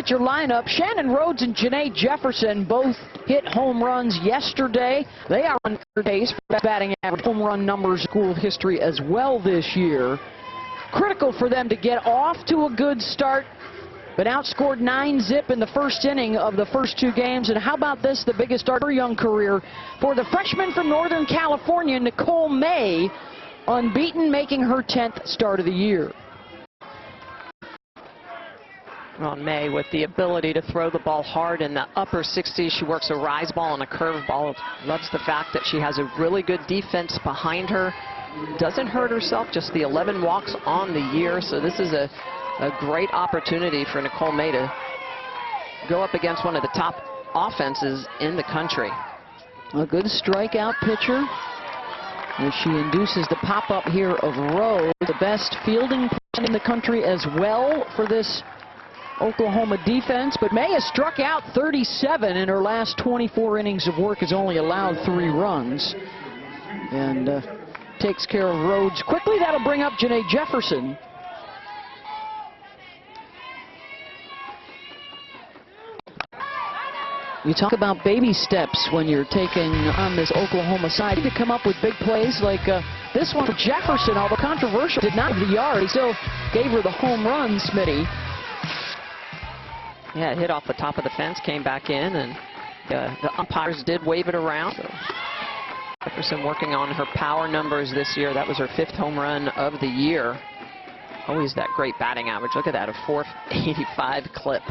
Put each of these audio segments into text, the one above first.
at your lineup, Shannon Rhodes and Janae Jefferson both hit home runs yesterday. They are on pace for batting average home run numbers school history as well this year. Critical for them to get off to a good start, but outscored 9-zip in the first inning of the first two games. And how about this, the biggest start of her young career for the freshman from Northern California, Nicole May, unbeaten, making her 10th start of the year. Well, May, with the ability to throw the ball hard in the upper 60s, she works a rise ball and a curve ball. Loves the fact that she has a really good defense behind her. Doesn't hurt herself, just the 11 walks on the year. So this is a great opportunity for Nicole May to go up against one of the top offenses in the country. A good strikeout pitcher as she induces the pop-up here of Rhodes, the best fielding in the country as well for this Oklahoma defense. But May has struck out 37 in her last 24 innings of work, has only allowed 3 runs, and takes care of Rhodes quickly. That'll bring up Janae Jefferson. You talk about baby steps when you're taking on this Oklahoma side to come up with big plays like this one for Jefferson, although controversial, did not have the yard. He still gave her the home run, Smitty. Yeah, it hit off the top of the fence, came back in, and the umpires did wave it around. So Jefferson working on her power numbers this year. That was her 5th home run of the year. Always that great batting average. Look at that, a 485 clip.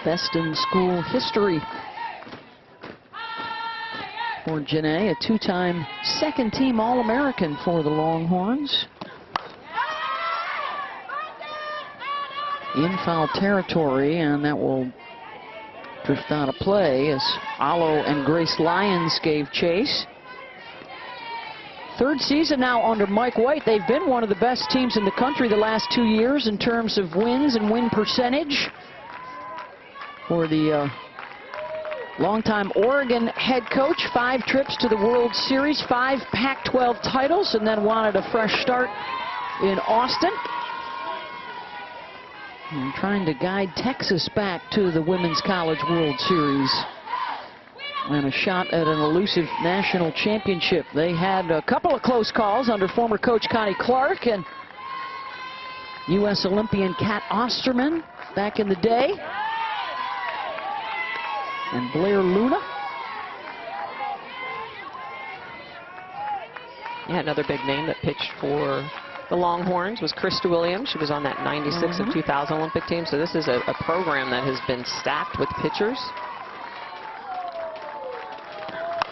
Best in school history for Janae, a 2-time second-team All-American for the Longhorns. In foul territory, and that will drift out of play as Alo and Grace Lyons gave chase. 3rd season now under Mike White. They've been one of the best teams in the country the last 2 years in terms of wins and win percentage. For the longtime Oregon head coach, 5 trips to the World Series, 5 Pac-12 titles, and then wanted a fresh start in Austin. And trying to guide Texas back to the Women's College World Series. And a shot at an elusive national championship. They had a couple of close calls under former coach Connie Clark and U.S. Olympian Kat Osterman back in the day. And Blair Luna. Yeah, another big name that pitched for the Longhorns was Krista Williams. She was on that 96 and 2000 Olympic team. So this is a program that has been stacked with pitchers.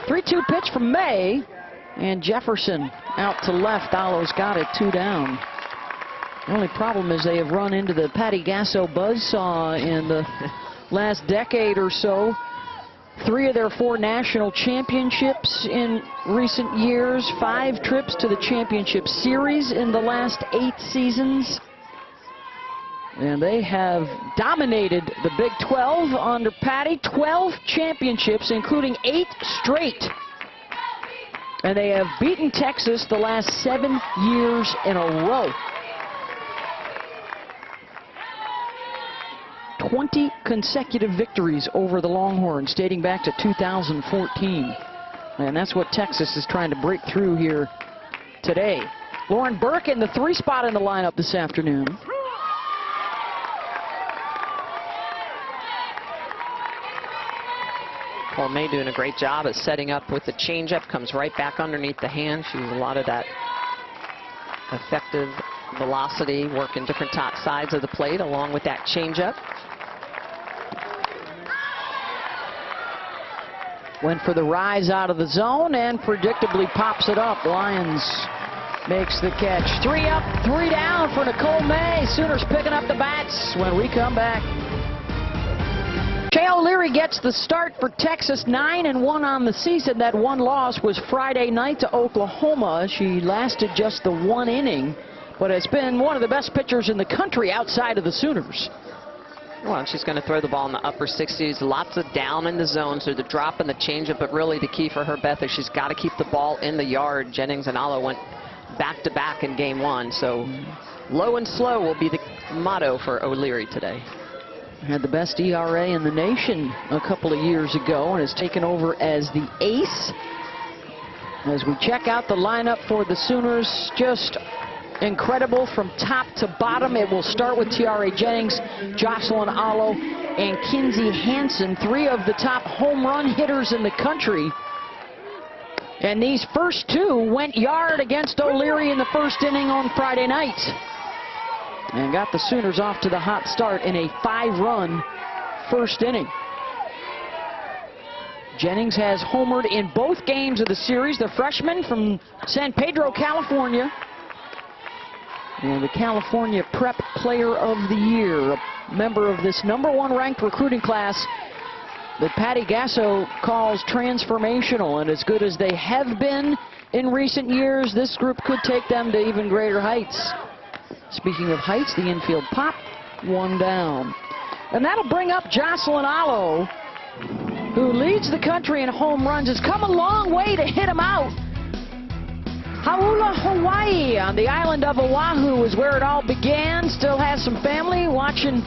3-2 pitch from May, and Jefferson out to left. Alo's got it, 2 down. The only problem is they have run into the Patty Gasso buzzsaw in the last decade or so. 3 of their 4 national championships in recent years, 5 trips to the championship series in the last 8 seasons. And they have dominated the Big 12 under Patty. 12 championships, including 8 straight. And they have beaten Texas the last 7 years in a row. 20 consecutive victories over the Longhorns dating back to 2014. And that's what Texas is trying to break through here today. Lauren Burke in the 3 spot in the lineup this afternoon. Well, May doing a great job at setting up with the changeup, comes right back underneath the hand. She's a lot of that effective velocity, working different top sides of the plate along with that changeup. Went for the rise out of the zone and predictably pops it up. Lyons makes the catch. 3 up, 3 down for Nicole May. Sooners picking up the bats when we come back. Shea O'Leary gets the start for Texas, 9-1 on the season. That one loss was Friday night to Oklahoma. She lasted just the 1 inning, but has been one of the best pitchers in the country outside of the Sooners. Well, she's going to throw the ball in the upper 60s, lots of down in the zone, so the drop and the changeup, but really the key for her, Beth, is she's got to keep the ball in the yard. Jennings and Alo went back-to-back in game 1, so low and slow will be the motto for O'Leary today. Had the best ERA in the nation a couple of years ago and has taken over as the ace. As we check out the lineup for the Sooners, just incredible from top to bottom. It will start with Tiare Jennings, Jocelyn Alo, and Kinsey Hansen, three of the top home run hitters in the country. And these first two went yard against O'Leary in the first inning on Friday night. And got the Sooners off to the hot start in a 5-run first inning. Jennings has homered in both games of the series. The freshman from San Pedro, California. And the California Prep Player of the Year, a member of this #1 ranked recruiting class that Patty Gasso calls transformational. And as good as they have been in recent years, this group could take them to even greater heights. Speaking of heights, the infield pop, 1 down. And that'll bring up Jocelyn Alo, who leads the country in home runs. Has come a long way to hit him out. Haula, Hawaii, on the island of Oahu is where it all began. Still has some family watching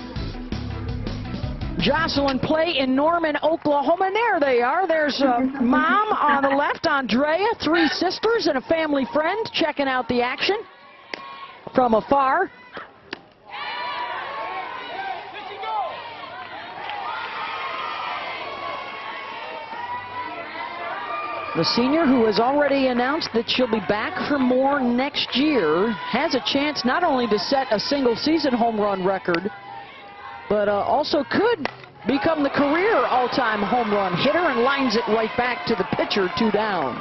Jocelyn play in Norman, Oklahoma. And there they are. There's Mom on the left, Andrea, 3 sisters, and a family friend checking out the action from afar. The senior, who has already announced that she'll be back for more next year, has a chance not only to set a single-season home run record, but also could become the career all-time home run hitter, and lines it right back to the pitcher, 2 down.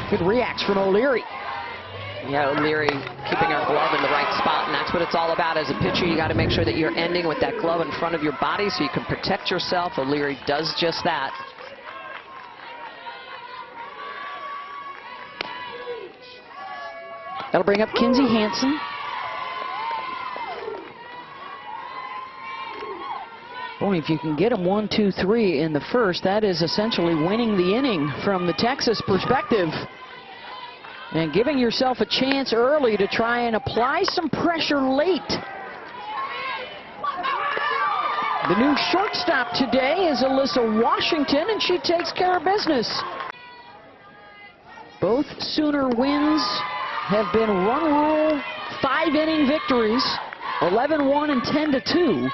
Good reacts from O'Leary. Yeah, O'Leary keeping her glove in the right spot, and that's what it's all about. As a pitcher, you got to make sure that you're ending with that glove in front of your body so you can protect yourself. O'Leary does just that. That'll bring up Kinsey Hansen. Boy, if you can get them 1, 2, 3 in the first, that is essentially winning the inning from the Texas perspective. And giving yourself a chance early to try and apply some pressure late. The new shortstop today is Alyssa Washington, and she takes care of business. Both Sooner wins have been run rule 5-inning victories, 11-1 and 10-2.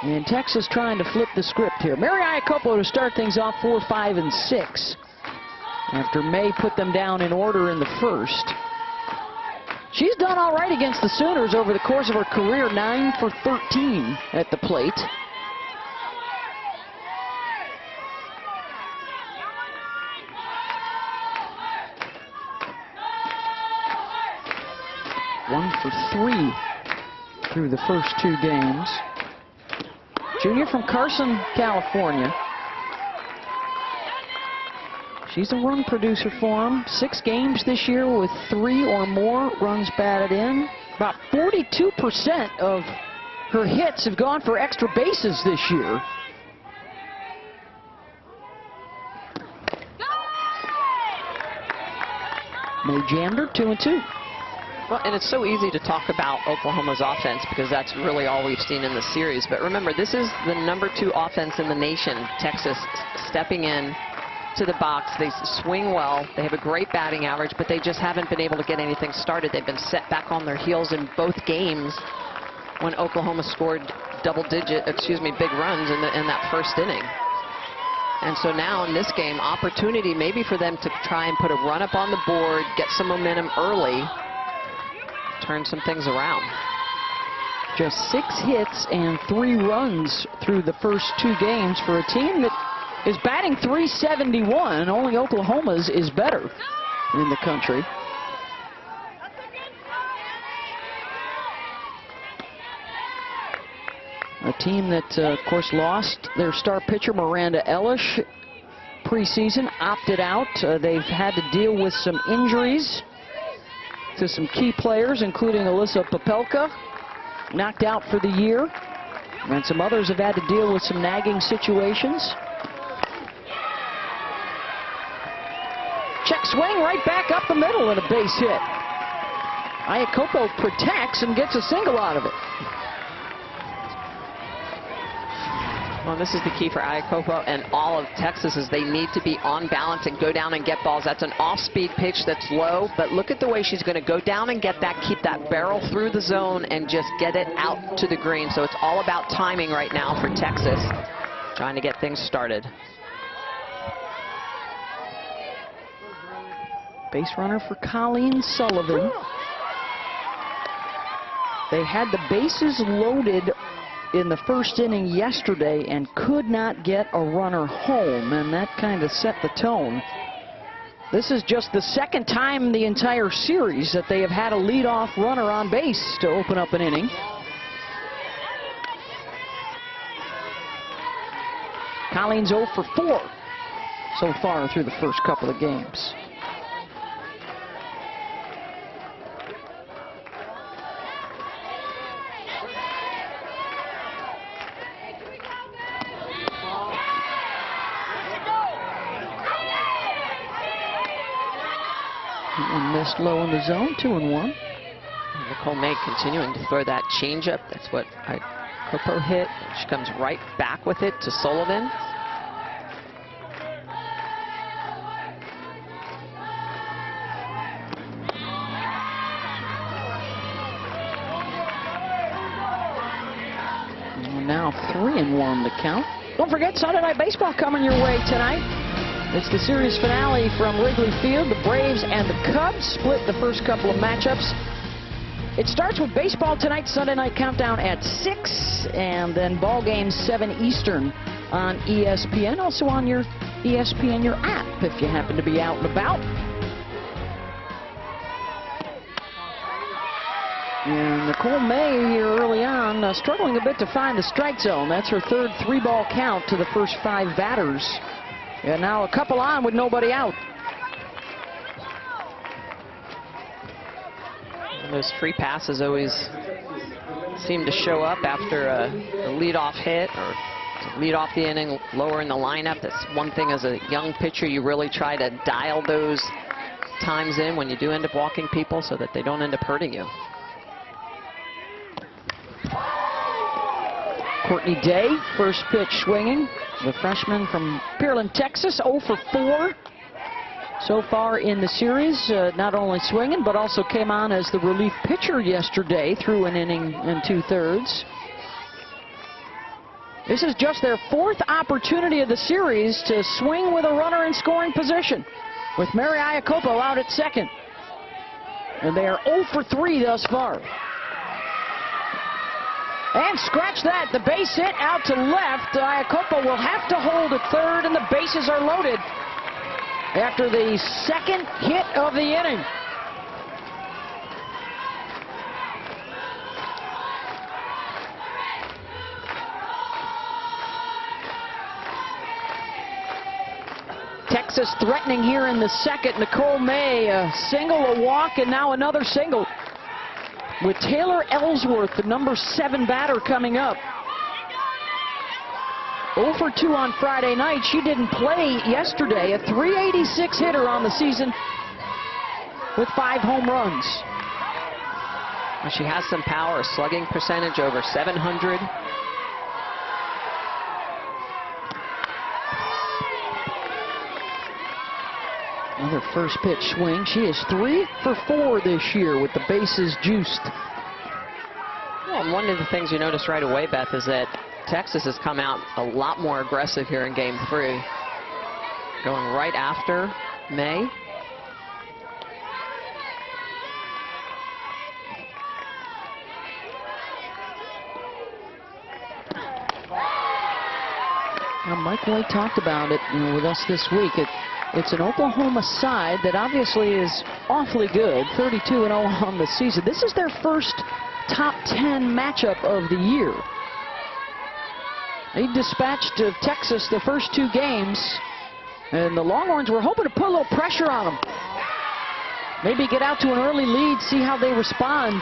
And Texas trying to flip the script here. Mary Iacopo to start things off 4, 5, and 6. After May put them down in order in the first. She's done all right against the Sooners over the course of her career, 9 for 13 at the plate. One for 3 through the first 2 games. Junior from Carson, California. She's a run producer for him. 6 games this year with 3 or more runs batted in. About 42% of her hits have gone for extra bases this year. May jammed her, 2 and 2. Well, and it's so easy to talk about Oklahoma's offense because that's really all we've seen in the series. But remember, this is the #2 offense in the nation. Texas stepping in to the box. They swing well. They have a great batting average, but they just haven't been able to get anything started. They've been set back on their heels in both games when Oklahoma scored big runs in that first inning. And so now in this game, opportunity maybe for them to try and put a run up on the board, get some momentum early, turn some things around. Just 6 hits and 3 runs through the first 2 games for a team that is batting .371. Only Oklahoma's is better in the country. A team that, of course, lost their star pitcher, Miranda Elish, preseason, opted out. They've had to deal with some injuries to some key players, including Alyssa Popelka, knocked out for the year. And some others have had to deal with some nagging situations. Check swing right back up the middle and a base hit. Iacopo protects and gets a single out of it. Well, this is the key for Iacopo and all of Texas is they need to be on balance and go down and get balls. That's an off-speed pitch that's low, but look at the way she's going to go down and get that, keep that barrel through the zone and just get it out to the green. So it's all about timing right now for Texas, trying to get things started. Base runner for Colleen Sullivan. They had the bases loaded in the first inning yesterday and could not get a runner home, and that kind of set the tone. This is just the second time the entire series that they have had a leadoff runner on base to open up an inning. Colleen's 0 for 4 so far through the first couple of games. One missed low in the zone, 2-1. Nicole May continuing to throw that changeup. That's what Iacopo hit. She comes right back with it to Sullivan. And now 3-1 the count. Don't forget Sunday Night Baseball coming your way tonight. It's the series finale from Wrigley Field. The Braves and the Cubs split the first couple of matchups. It starts with baseball tonight, Sunday Night Countdown at 6, and then ball game 7 Eastern on ESPN. Also on your ESPN, your app, if you happen to be out and about. And Nicole May here early on, struggling a bit to find the strike zone. That's her third 3-ball count to the first 5 batters. And now a couple on with nobody out. And those free passes always seem to show up after a leadoff hit or to lead off the inning, lower in the lineup. That's one thing as a young pitcher, you really try to dial those times in when you do end up walking people so that they don't end up hurting you. Courtney Day, first pitch swinging. The freshman from Pearland, Texas, 0 for 4 so far in the series. Not only swinging, but also came on as the relief pitcher yesterday through an inning and 2/3. This is just their 4th opportunity of the series to swing with a runner in scoring position, with Mary Iacopo out at second. And they are 0 for 3 thus far. And scratch that, the base hit out to left. Iacopo will have to hold at third, and the bases are loaded after the second hit of the inning. Texas threatening here in the second. Nicole May, a single, a walk, and now another single, with Taylor Ellsworth, the number 7 batter, coming up. 0 for 2 on Friday night. She didn't play yesterday. A .386 hitter on the season with 5 home runs. Well, she has some power, slugging percentage over 700. Another first pitch swing. She is 3 for 4 this year with the bases juiced. Well, and one of the things you notice right away, Beth, is that Texas has come out a lot more aggressive here in Game 3. Going right after May. Now, Mike White talked about it, with us this week. It's an Oklahoma side that obviously is awfully good, 32-0 on the season. This is their first top 10 matchup of the year. They dispatched Texas the first 2 games, and the Longhorns were hoping to put a little pressure on them. Maybe get out to an early lead, see how they respond.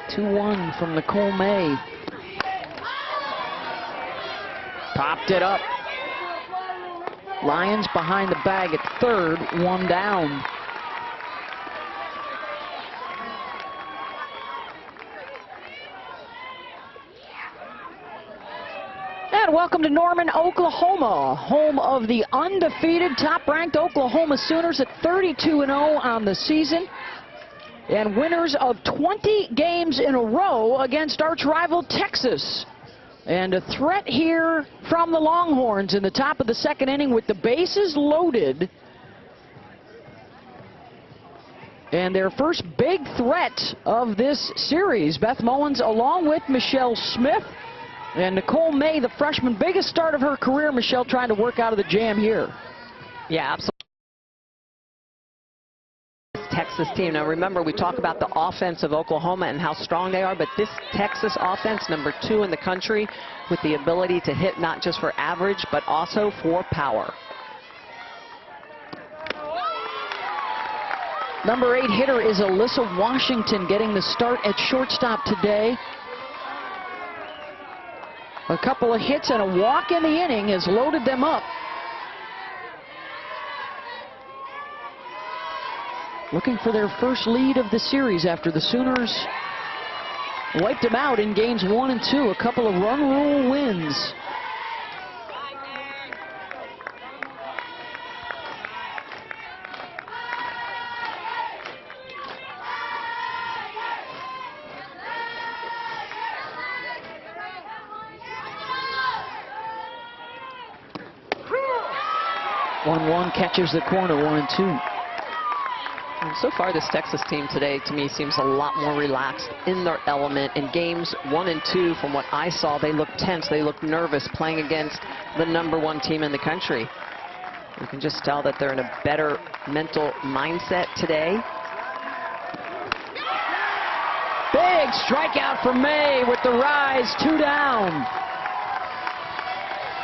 2-1 from Nicole May. Popped it up. Lions behind the bag at third, 1 down. And welcome to Norman, Oklahoma, home of the undefeated, top-ranked Oklahoma Sooners at 32-0 on the season, and winners of 20 games in a row against arch-rival Texas. And a threat here from the Longhorns in the top of the second inning with the bases loaded. And their first big threat of this series, Beth Mowins along with Michelle Smith. And Nicole May, the freshman, biggest start of her career. Michelle trying to work out of the jam here. Yeah, absolutely. Texas team. Now remember, we talk about the offense of Oklahoma and how strong they are, but this Texas offense, number 2 in the country, with the ability to hit not just for average, but also for power. Number 8 hitter is Alyssa Washington, getting the start at shortstop today. A couple of hits and a walk in the inning has loaded them up. Looking for their first lead of the series after the Sooners wiped them out in games 1 and 2. A couple of run rule wins. One catches the corner, 1-2. And so far, this Texas team today, to me, seems a lot more relaxed in their element. In games 1 and 2, from what I saw, they look tense, they look nervous playing against the number 1 team in the country. You can just tell that they're in a better mental mindset today. Big strikeout for May with the rise, 2 down.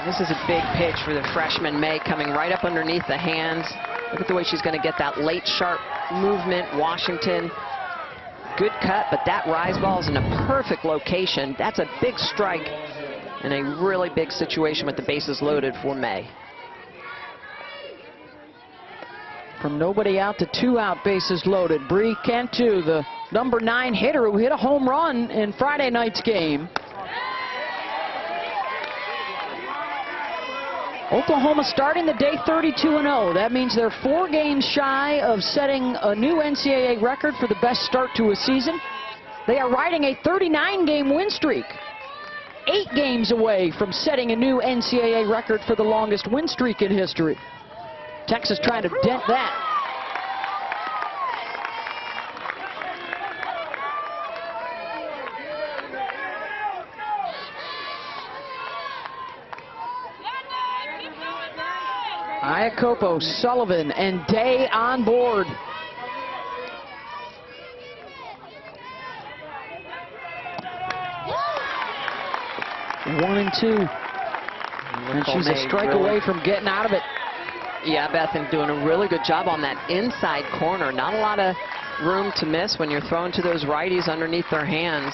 This is a big pitch for the freshman May, coming right up underneath the hands. Look at the way she's going to get that late sharp movement. Washington, good cut, but that rise ball is in a perfect location. That's a big strike in a really big situation with the bases loaded for May. From nobody out to 2 out, bases loaded. Bree Cantu, the number 9 hitter who hit a home run in Friday night's game. Oklahoma starting the day 32-0. That means they're 4 games shy of setting a new NCAA record for the best start to a season. They are riding a 39-game win streak. 8 games away from setting a new NCAA record for the longest win streak in history. Texas trying to dent that. Iacopo, Sullivan, and Day on board. One and 2. And she's a strike away from getting out of it. Yeah, Beth, doing a really good job on that inside corner. Not a lot of room to miss when you're throwing to those righties underneath their hands.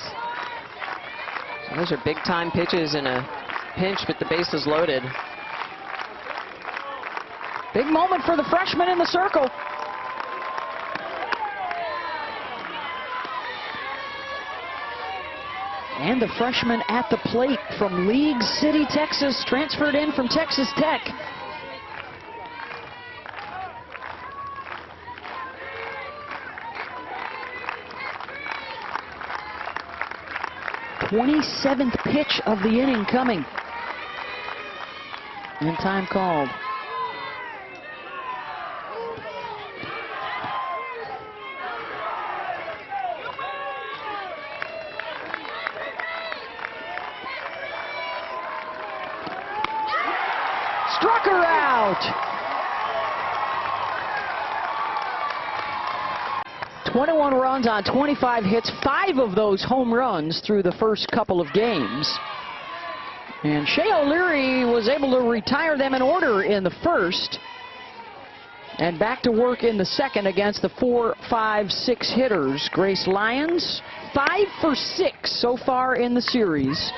So those are big-time pitches in a pinch with the bases loaded. Big moment for the freshman in the circle. And the freshman at the plate from League City, Texas, transferred in from Texas Tech. '27th pitch of the inning coming. And time called. Struck her out. 21 runs on 25 hits, 5 of those home runs through the first couple of games. And Shea O'Leary was able to retire them in order in the first. And back to work in the second against the 4, 5, 6 hitters. Grace Lyons, 5 for 6 so far in the series.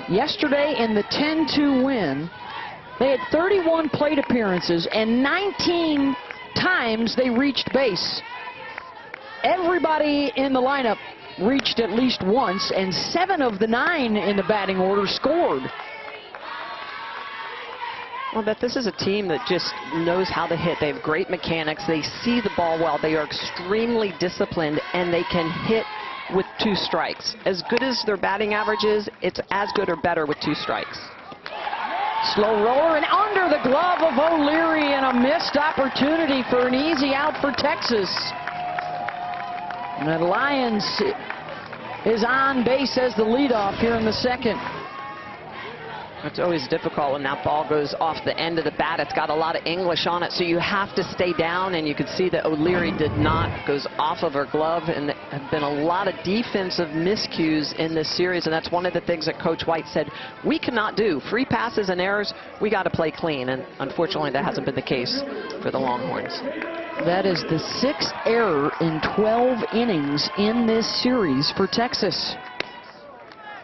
Yesterday in the 10-2 win, they had 31 plate appearances and 19 times they reached base. Everybody in the lineup reached at least once, and 7 of the 9 in the batting order scored. Well, Beth, this is a team that just knows how to hit. They have great mechanics. They see the ball well. They are extremely disciplined, and they can hit with 2 strikes. As good as their batting average is, it's as good or better with 2 strikes. Slow roller and under the glove of O'Leary, and a missed opportunity for an easy out for Texas. And the Lyons is on base as the leadoff here in the second. It's always difficult when that ball goes off the end of the bat. It's got a lot of English on it, so you have to stay down, and you can see that O'Leary did not. Goes off of her glove, and there have been a lot of defensive miscues in this series, and that's one of the things that Coach White said we cannot do. Free passes and errors, we got to play clean, and unfortunately that hasn't been the case for the Longhorns. That is the 6th error in 12 innings in this series for Texas.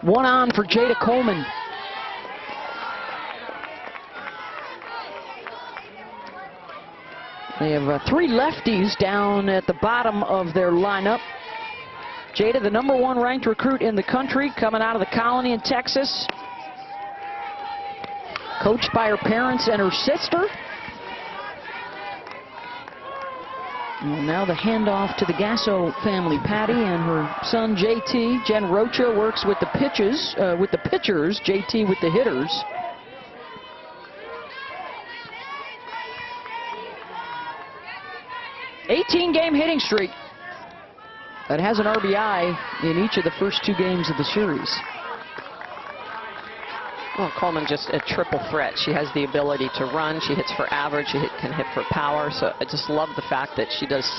1 on for Jada Coleman. They have 3 lefties down at the bottom of their lineup. Jada, the #1 ranked recruit in the country, coming out of the Colony in Texas. Coached by her parents and her sister. And now the handoff to the Gasso family, Patty and her son JT. Jen Rocha works with the pitchers, JT with the hitters. '18-game hitting streak that has an RBI in each of the first 2 games of the series. Well, Coleman just a triple threat. She has the ability to run. She hits for average. She can hit for power. So I just love the fact that she does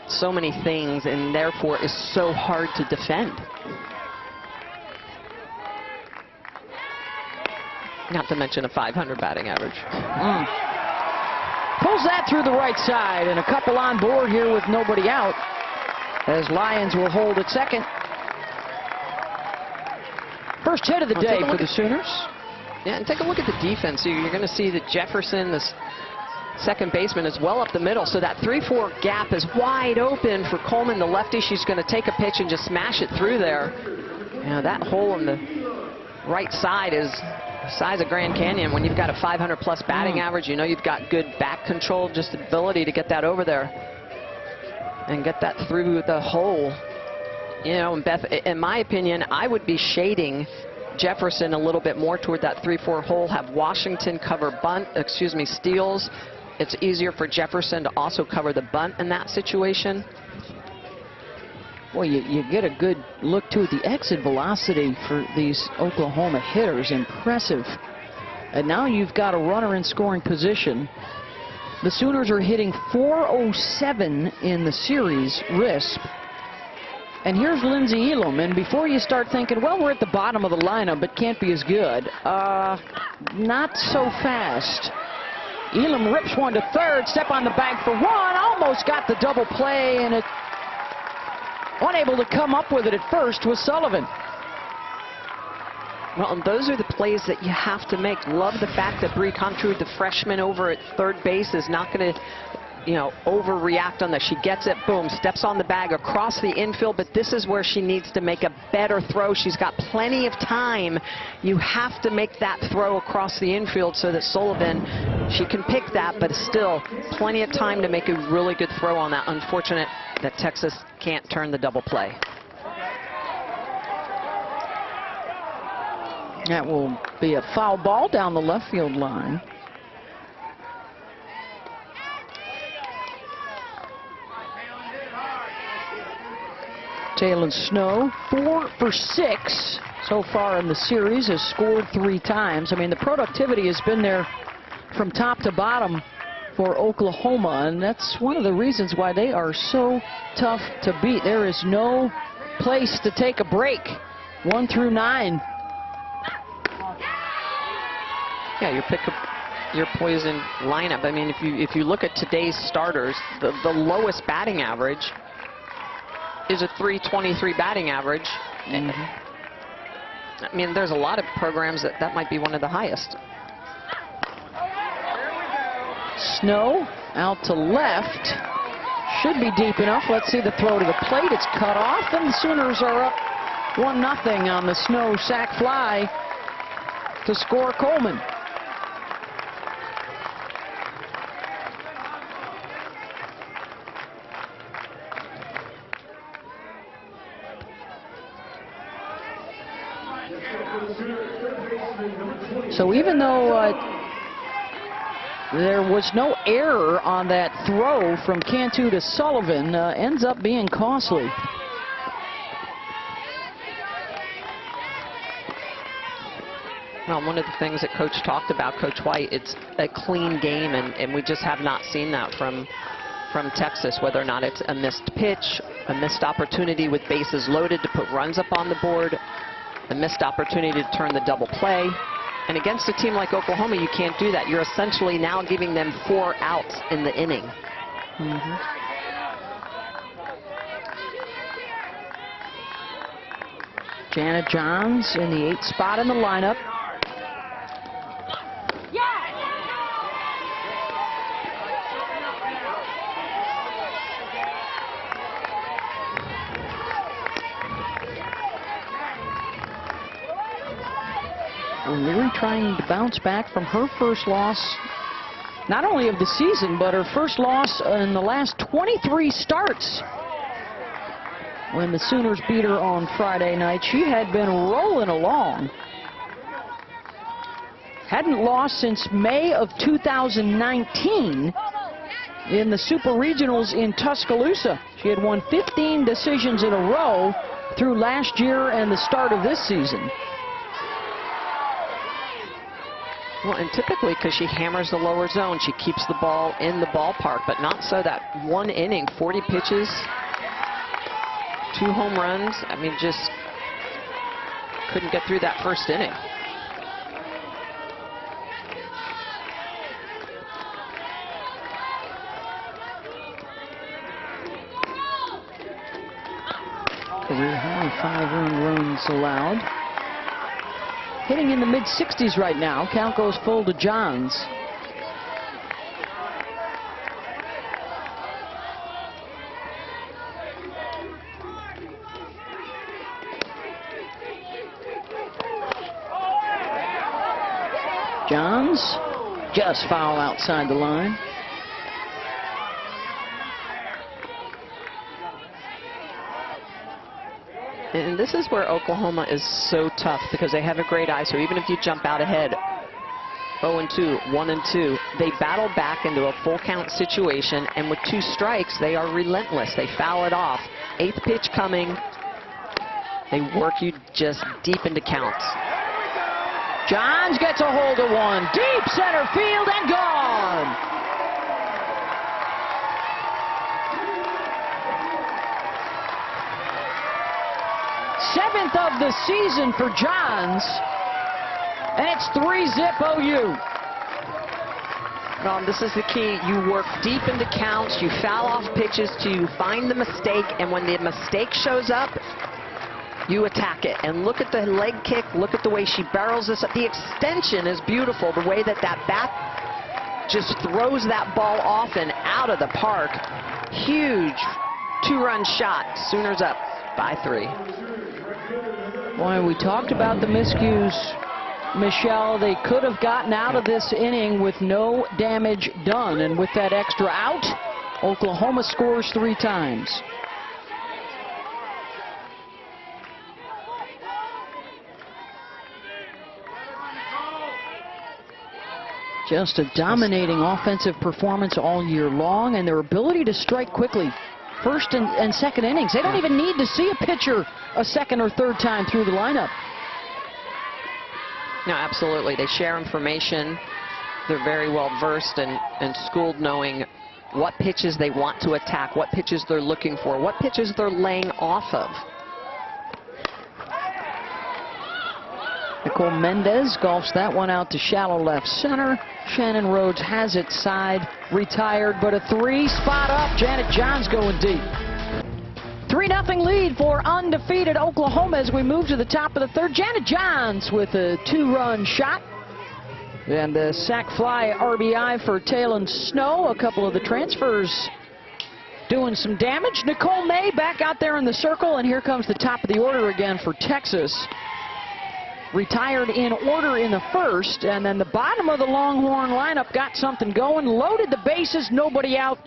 so many things and therefore is so hard to defend. Not to mention a .500 batting average. Pulls that through the right side, and a couple on board here with nobody out, as Lyons will hold at second. First hit of the day for the Sooners. Yeah, and take a look at the defense. You're going to see that Jefferson, this second baseman, is well up the middle, so that 3-4 gap is wide open for Coleman, the lefty. She's going to take a pitch and just smash it through there. You know, that hole in the right side is the size of Grand Canyon. When you've got a .500+ batting average, you know you've got good back control, just the ability to get that over there and get that through the hole. You know, and Beth, in my opinion, I would be shading Jefferson a little bit more toward that 3-4 hole, have Washington cover steals. It's easier for Jefferson to also cover the bunt in that situation. Well, you get a good look to the exit velocity for these Oklahoma hitters. Impressive. And now you've got a runner in scoring position. The Sooners are hitting .407 in the series, RISP. And here's Lindsey Elam. And before you start thinking, well, we're at the bottom of the lineup, but can't be as good. Not so fast. Elam rips one to third, step on the bag for 1, almost got the double play, and it unable to come up with it at first was Sullivan. Well, and those are the plays that you have to make. Love the fact that Brie Contru, the freshman over at third base, is not going to, you know, overreact on that. She gets it, boom, steps on the bag across the infield, but this is where she needs to make a better throw. She's got plenty of time. You have to make that throw across the infield so that Sullivan, she can pick that, but still plenty of time to make a really good throw on that. Unfortunate that Texas can't turn the double play. That will be a foul ball down the left field line. Taylor Snow, 4 for 6 so far in the series, has scored 3 times. I mean, the productivity has been there from top to bottom for Oklahoma, and that's one of the reasons why they are so tough to beat. There is no place to take a break. 1 through 9. Yeah, you pick your poison lineup. I mean, if you look at today's starters, the lowest batting average is a .323 batting average. I mean, there's a lot of programs that might be one of the highest. Snow out to left. Should be deep enough. Let's see the throw to the plate. It's cut off, and the Sooners are up 1-0 on the Snow sac fly to score Coleman. So even though there was no error on that throw from Cantu to Sullivan, ends up being costly. Well, one of the things that Coach talked about, Coach White, it's a clean game, and we just have not seen that from Texas, whether or not it's a missed pitch, a missed opportunity with bases loaded to put runs up on the board, a missed opportunity to turn the double play. And against a team like Oklahoma, you can't do that. You're essentially now giving them 4 outs in the inning. Janet Johns in the 8th spot in the lineup. O'Leary trying to bounce back from her first loss, not only of the season, but her first loss in the last 23 starts. When the Sooners beat her on Friday night, she had been rolling along. Hadn't lost since May of 2019 in the Super Regionals in Tuscaloosa. She had won 15 decisions in a row through last year and the start of this season. Well, and typically, because she hammers the lower zone, she keeps the ball in the ballpark, but not so that one inning, 40 pitches, 2 home runs. I mean, just couldn't get through that first inning. Career high 5 earned runs allowed. Hitting in the mid-60s right now. Count goes full to Johns. Johns just foul outside the line. And this is where Oklahoma is so tough, because they have a great eye. So even if you jump out ahead 0-2, 1-2, they battle back into a full count situation, and with 2 strikes, they are relentless. They foul it off. 8th pitch coming. They work you just deep into counts. Johns gets a hold of one. Deep center field and gone. Seventh of the season for Johns, and it's 3-zip OU. Well, this is the key. You work deep into counts, you foul off pitches to find the mistake, and when the mistake shows up, you attack it. And look at the leg kick, look at the way she barrels this up. The extension is beautiful, the way that bat just throws that ball off and out of the park. Huge 2-run shot. Sooners up by 3. Boy, we talked about the miscues, Michelle. They could have gotten out of this inning with no damage done. And with that extra out, Oklahoma scores 3 times. Just a dominating offensive performance all year long, and their ability to strike quickly. First and second innings. They don't even need to see a pitcher a second or third time through the lineup. No, absolutely. They share information. They're very well versed and schooled, knowing what pitches they want to attack, what pitches they're looking for, what pitches they're laying off of. Of Nicole Mendez golfs that one out to shallow left center. Shannon Rhodes has it side, retired, but a 3 spot up. Janet Johns going deep. 3-0 lead for undefeated Oklahoma as we move to the top of the third. Janet Johns with a 2-run shot. And a sac fly RBI for Taylon Snow. A couple of the transfers doing some damage. Nicole May back out there in the circle, and here comes the top of the order again for Texas. Retired in order in the first, and then the bottom of the Longhorn lineup got something going, loaded the bases, nobody out,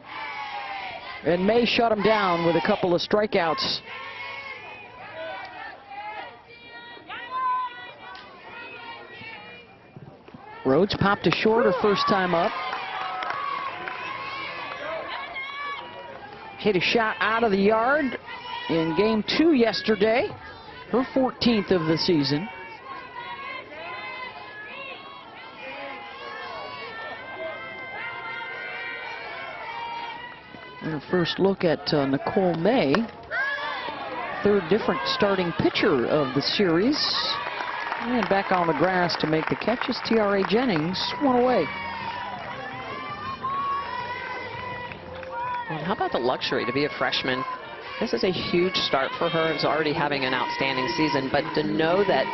and May shut them down with a couple of strikeouts. Rhodes popped to short her first time up. Hit a shot out of the yard in game 2 yesterday, her 14th of the season. And a first look at Nicole May, third different starting pitcher of the series. And back on the grass to make the catches, T.R.A. Jennings, one away. And how about the luxury to be a freshman? This is a huge start for her. It's already having an outstanding season, but to know that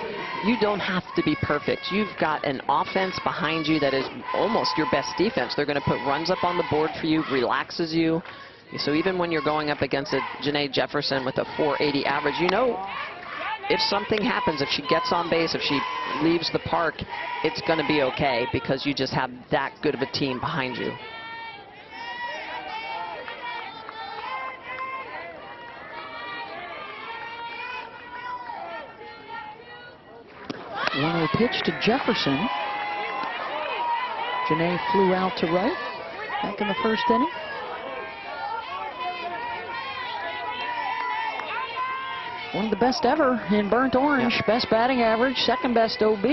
you don't have to be perfect. You've got an offense behind you that is almost your best defense. They're going to put runs up on the board for you, relaxes you. So even when you're going up against a Janae Jefferson with a .480 average, you know if something happens, if she gets on base, if she leaves the park, it's going to be okay because you just have that good of a team behind you. One-0 pitch to Jefferson. Janae flew out to right back in the first inning. One of the best ever in Burnt Orange. Yep. Best batting average, second best OB.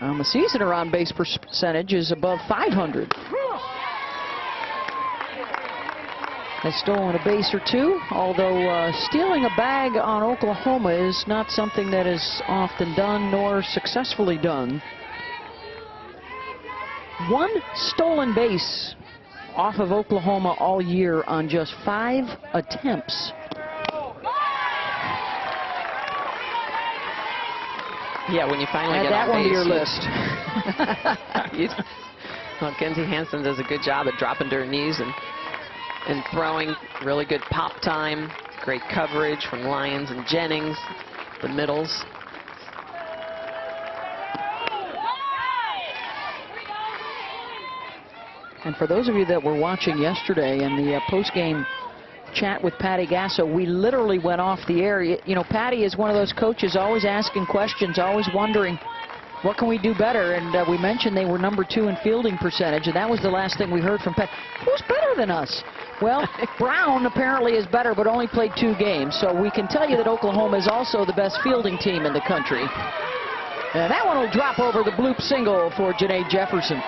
The season her on-base percentage is above 500. Has stolen a base or two, although stealing a bag on Oklahoma is not something that is often done nor successfully done. One stolen base off of Oklahoma all year on just 5 attempts. Yeah, when you finally get that on one base, to your list. Well, Kenzie Hansen does a good job at dropping to her knees and throwing. Really good pop time, great coverage from Lyons and Jennings, the middles. And for those of you that were watching yesterday in the post-game chat with Patty Gasso, we literally went off the air. You know, Patty is one of those coaches always asking questions, always wondering, what can we do better? And we mentioned they were #2 in fielding percentage, and that was the last thing we heard from Pat. Who's better than us? Well, Brown apparently is better, but only played 2 games. So we can tell you that Oklahoma is also the best fielding team in the country. And that one will drop over the bloop single for Janae Jefferson.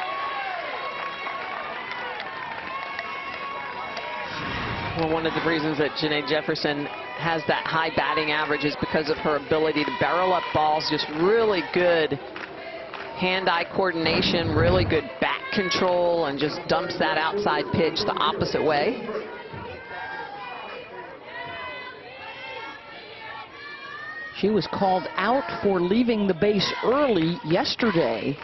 Well, one of the reasons that Janae Jefferson has that high batting average is because of her ability to barrel up balls, just really good hand-eye coordination, really good bat control, and just dumps that outside pitch the opposite way. She was called out for leaving the base early yesterday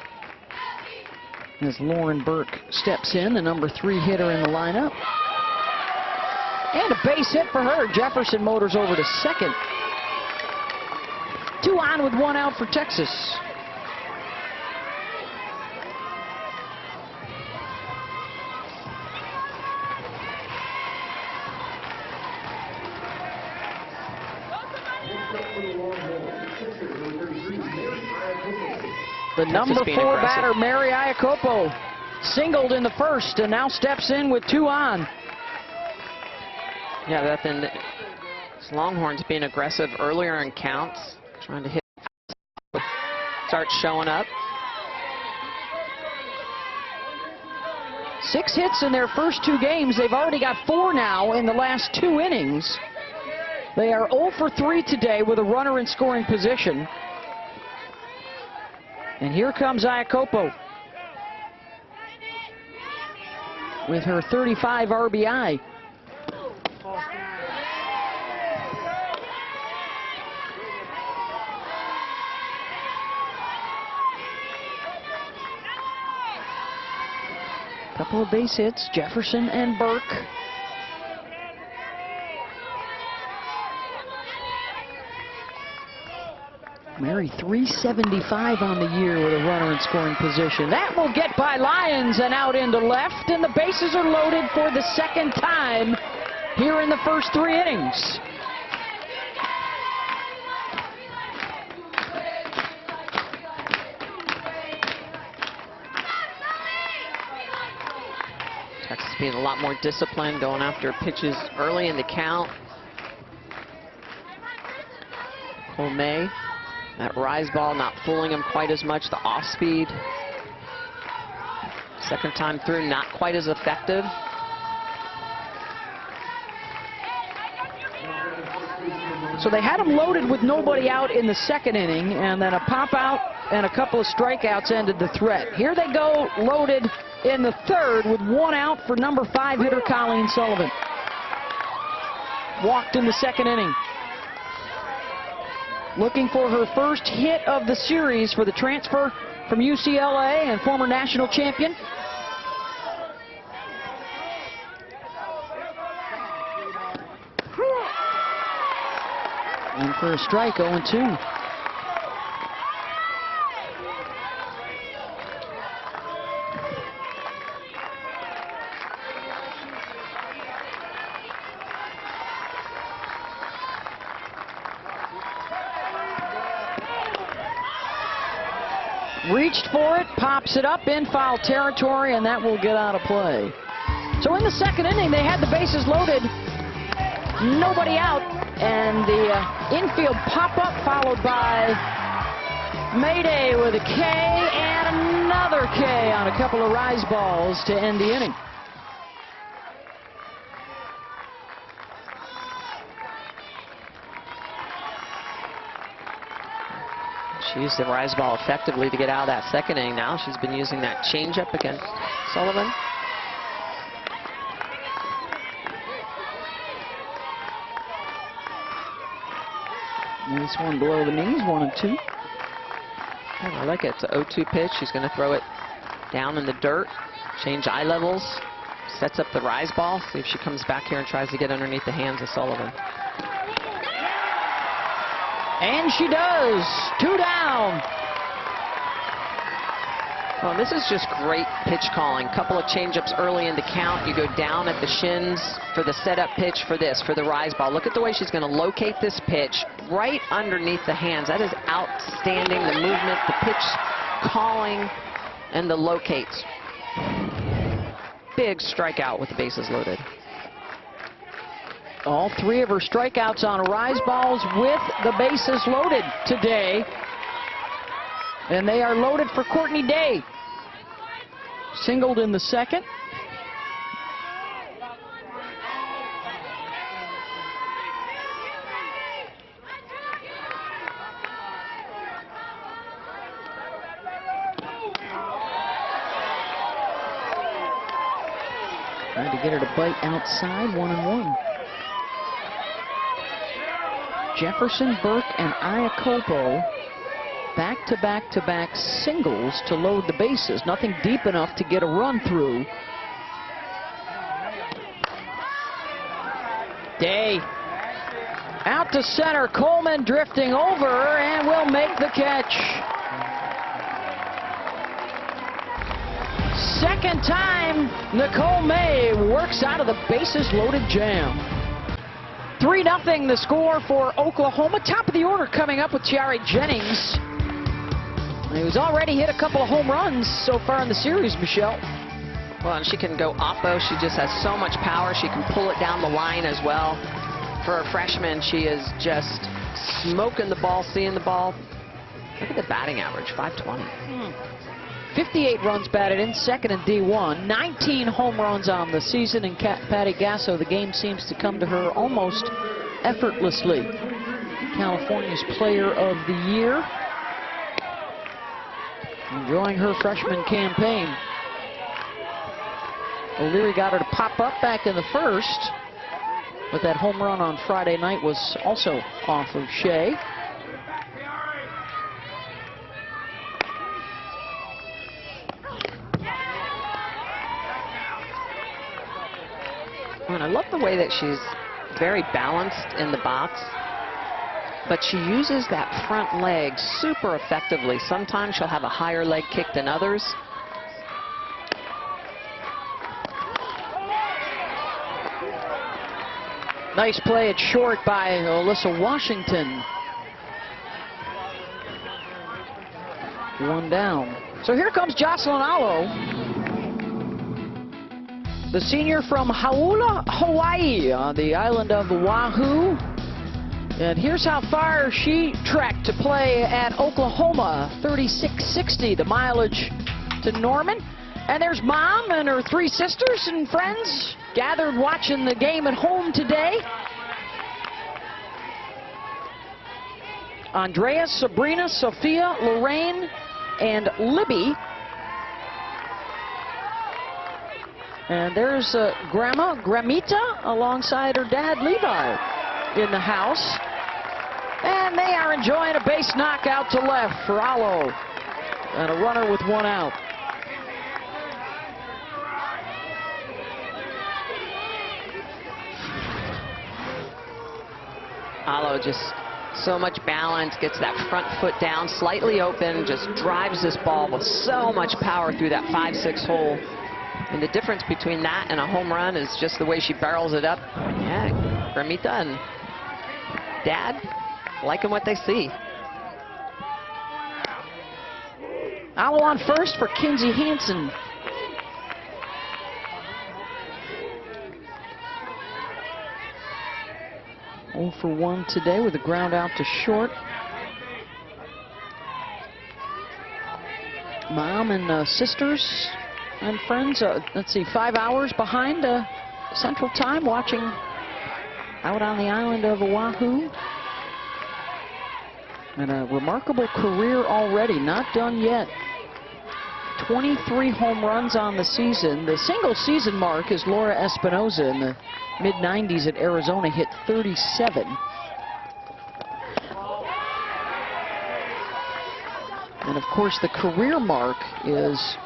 as Lauren Burke steps in, the #3 hitter in the lineup. And a base hit for her. Jefferson motors over to second. 2 on with 1 out for Texas. The #4 batter, Mary Iacopo, singled in the first and now steps in with 2 on. Yeah, that then Longhorns being aggressive earlier in counts, trying to hit, start showing up. 6 hits in their first 2 games. They've already got 4 now in the last 2 innings. They are 0 for 3 today with a runner in scoring position. And here comes Iakopo with her 35 RBI. Couple of base hits, Jefferson and Burke. Mary 375 on the year with a runner in scoring position. That will get by Lyons and out into left, and the bases are loaded for the second time here in the first 3 innings. Texas being a lot more disciplined, going after pitches early in the count. Nicole May, that rise ball not fooling him quite as much, the off speed. Second time through, not quite as effective. So they had him loaded with nobody out in the second inning, and then a pop out and a couple of strikeouts ended the threat. Here they go loaded in the third with 1 out for number 5 hitter Colleen Sullivan. Walked in the second inning. Looking for her first hit of the series for the transfer from UCLA and former national champion. And for a strike, 0-2. Reached for it, pops it up in foul territory, and that will get out of play. So in the second inning, they had the bases loaded, nobody out, and the infield pop-up followed by Mayday with a K and another K on a couple of rise balls to end the inning. She used the rise ball effectively to get out of that second inning. Now she's been using that changeup against Sullivan. This one below the knees, 1-2. I like it. It's an 0-2 pitch. She's going to throw it down in the dirt, change eye levels, sets up the rise ball. See if she comes back here and tries to get underneath the hands of Sullivan. And she does. 2 down. Well, this is just great pitch calling. Couple of changeups early in the count. You go down at the shins for the setup pitch for this, for the rise ball. Look at the way she's going to locate this pitch right underneath the hands. That is outstanding. The movement, the pitch calling, and the locates. Big strikeout with the bases loaded. All 3 of her strikeouts on rise balls with the bases loaded today. And they are loaded for Courtney Day. Singled in the second. Trying to get her to bite outside, 1-1. Jefferson, Burke, and Iakopo back-to-back-to-back singles to load the bases. Nothing deep enough to get a run through. Day out to center. Coleman drifting over and will make the catch. Second time Nicole May works out of the bases loaded jam. 3-0 the score for Oklahoma. Top of the order coming up with Tiare Jennings. He's already hit a couple of home runs so far in the series, Michelle. Well, and she can go oppo. She just has so much power. She can pull it down the line as well. For a freshman, she is just smoking the ball, seeing the ball. Look at the batting average, 520. 58 runs batted in, second in D1. 19 home runs on the season, and Patty Gasso, the game seems to come to her almost effortlessly. California's Player of the Year. Enjoying her freshman campaign. O'Leary got her to pop up back in the first, but that home run on Friday night was also off of Shea. And I love the way that she's very balanced in the box, but she uses that front leg super effectively. Sometimes she'll have a higher leg kick than others. Nice play at short by Alyssa Washington. One down. So here comes Jocelyn Alo, the senior from Hauula, Hawaii, on the island of Oahu. And here's how far she trekked to play at Oklahoma, 3660, the mileage to Norman. And there's Mom and her 3 sisters and friends gathered watching the game at home today. Andrea, Sabrina, Sophia, Lorraine, and Libby. And there's Grandma, Gramita, alongside her dad, Levi, in the house. And they are enjoying a base knockout to left for Alo. And a runner with 1 out. Alo just so much balance, gets that front foot down, slightly open, just drives this ball with so much power through that 5-6 hole. And the difference between that and a home run is just the way she barrels it up. Yeah, Gramita and Dad liking what they see. Alo on first for Kinsey Hansen. Oh for 1 today with a ground out to short. Mom and sisters and friends, let's see, 5 hours behind Central Time, watching out on the island of Oahu. And a remarkable career already, not done yet. 23 home runs on the season. The single season mark is Laura Espinoza in the mid-90s at Arizona, hit 37. And of course the career mark is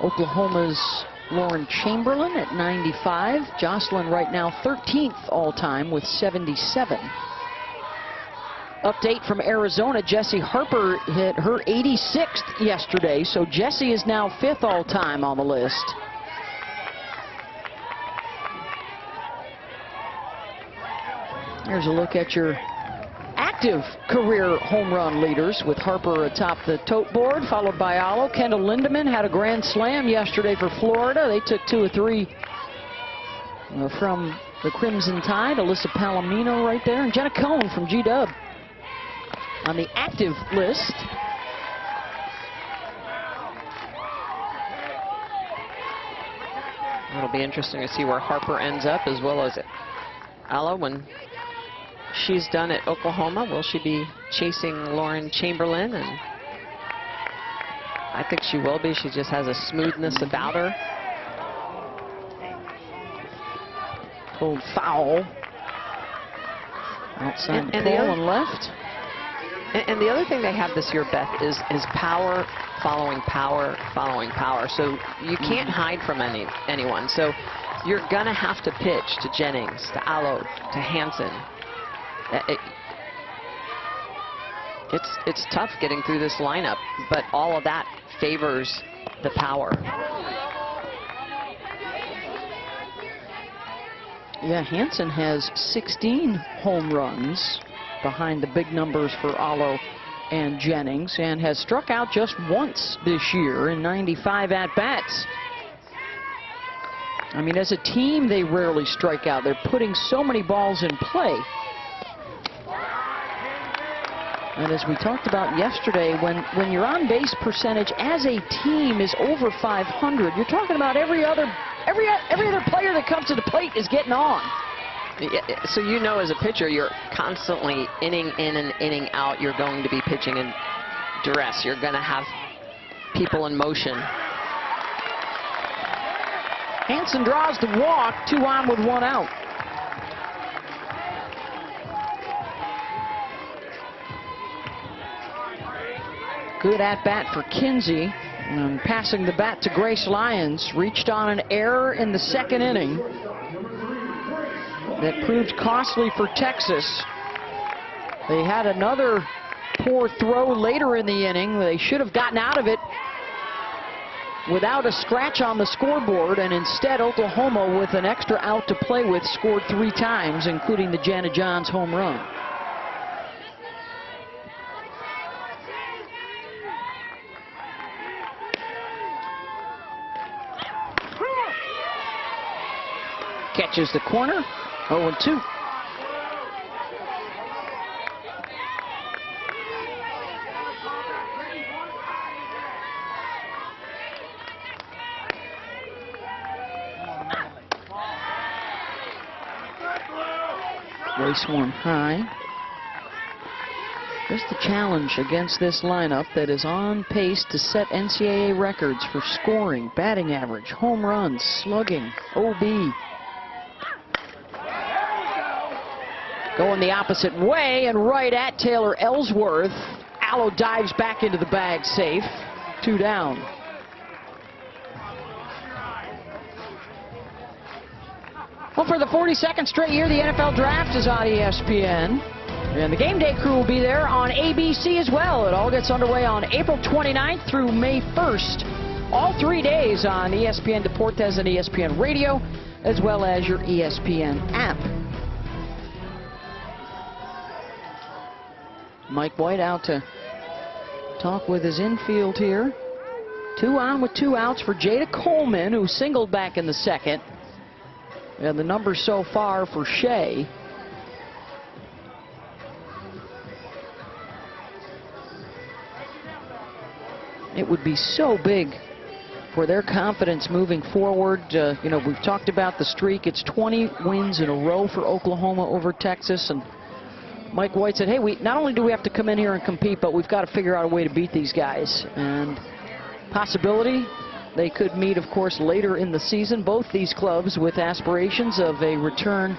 Oklahoma's Lauren Chamberlain at 95. Jocelyn right now 13th all-time with 77. Update from Arizona, Jessie Harper hit her 86th yesterday, so Jessie is now 5th all-time on the list. Here's a look at your active career home run leaders, with Harper atop the tote board, followed by Alo. Kendall Lindemann had a grand slam yesterday for Florida. They took 2 or 3 from the Crimson Tide. Alyssa Palomino right there, and Jenna Cohn from G-Dub on the active list. It'll be interesting to see where Harper ends up, as well as Alo when she's done at Oklahoma. Will she be chasing Lauren Chamberlain? And I think she will be. She just has a smoothness about her. Pulled foul outside the pole and left. And the other thing they have this year, Beth, is power following power following power. So you can't hide from anyone. So you're going to have to pitch to Jennings, to Alo, to Hansen. It's tough getting through this lineup, but all of that favors the power. Yeah, Hansen has 16 home runs behind the big numbers for Alo and Jennings, and has struck out just once this year in 95 at-bats. I mean, as a team, they rarely strike out. They're putting so many balls in play. And as we talked about yesterday, when your on-base percentage as a team is over 500, you're talking about every other player that comes to the plate is getting on. Yeah, so you know as a pitcher, you're constantly inning in and inning out. You're going to be pitching in duress. You're going to have people in motion. Hansen draws the walk, 2 on with 1 out. Good at bat for Kinsey. And passing the bat to Grace Lyons, reached on an error in the 2nd inning that proved costly for Texas. They had another poor throw later in the inning. They should have gotten out of it without a scratch on the scoreboard, and instead Oklahoma, with an extra out to play with, scored 3 times, including the Jana Johns home run. Catches the corner, 0-2. Race 1 high. Just a challenge against this lineup that is on pace to set NCAA records for scoring, batting average, home runs, slugging, OB. Going the opposite way and right at Taylor Ellsworth. Allo dives back into the bag, safe. 2 down. Well, for the 42nd straight year, the NFL Draft is on ESPN. And the Game Day crew will be there on ABC as well. It all gets underway on April 29th through May 1st. All 3 days on ESPN Deportes and ESPN Radio, as well as your ESPN app. Mike White out to talk with his infield here. 2 on with 2 outs for Jada Coleman, who singled back in the 2nd. And the numbers so far for Shea. It would be so big for their confidence moving forward. You know, we've talked about the streak. It's 20 wins in a row for Oklahoma over Texas. And Mike White said, hey, not only do we have to come in here and compete, but we've got to figure out a way to beat these guys. And possibility, they could meet, of course, later in the season. Both these clubs with aspirations of a return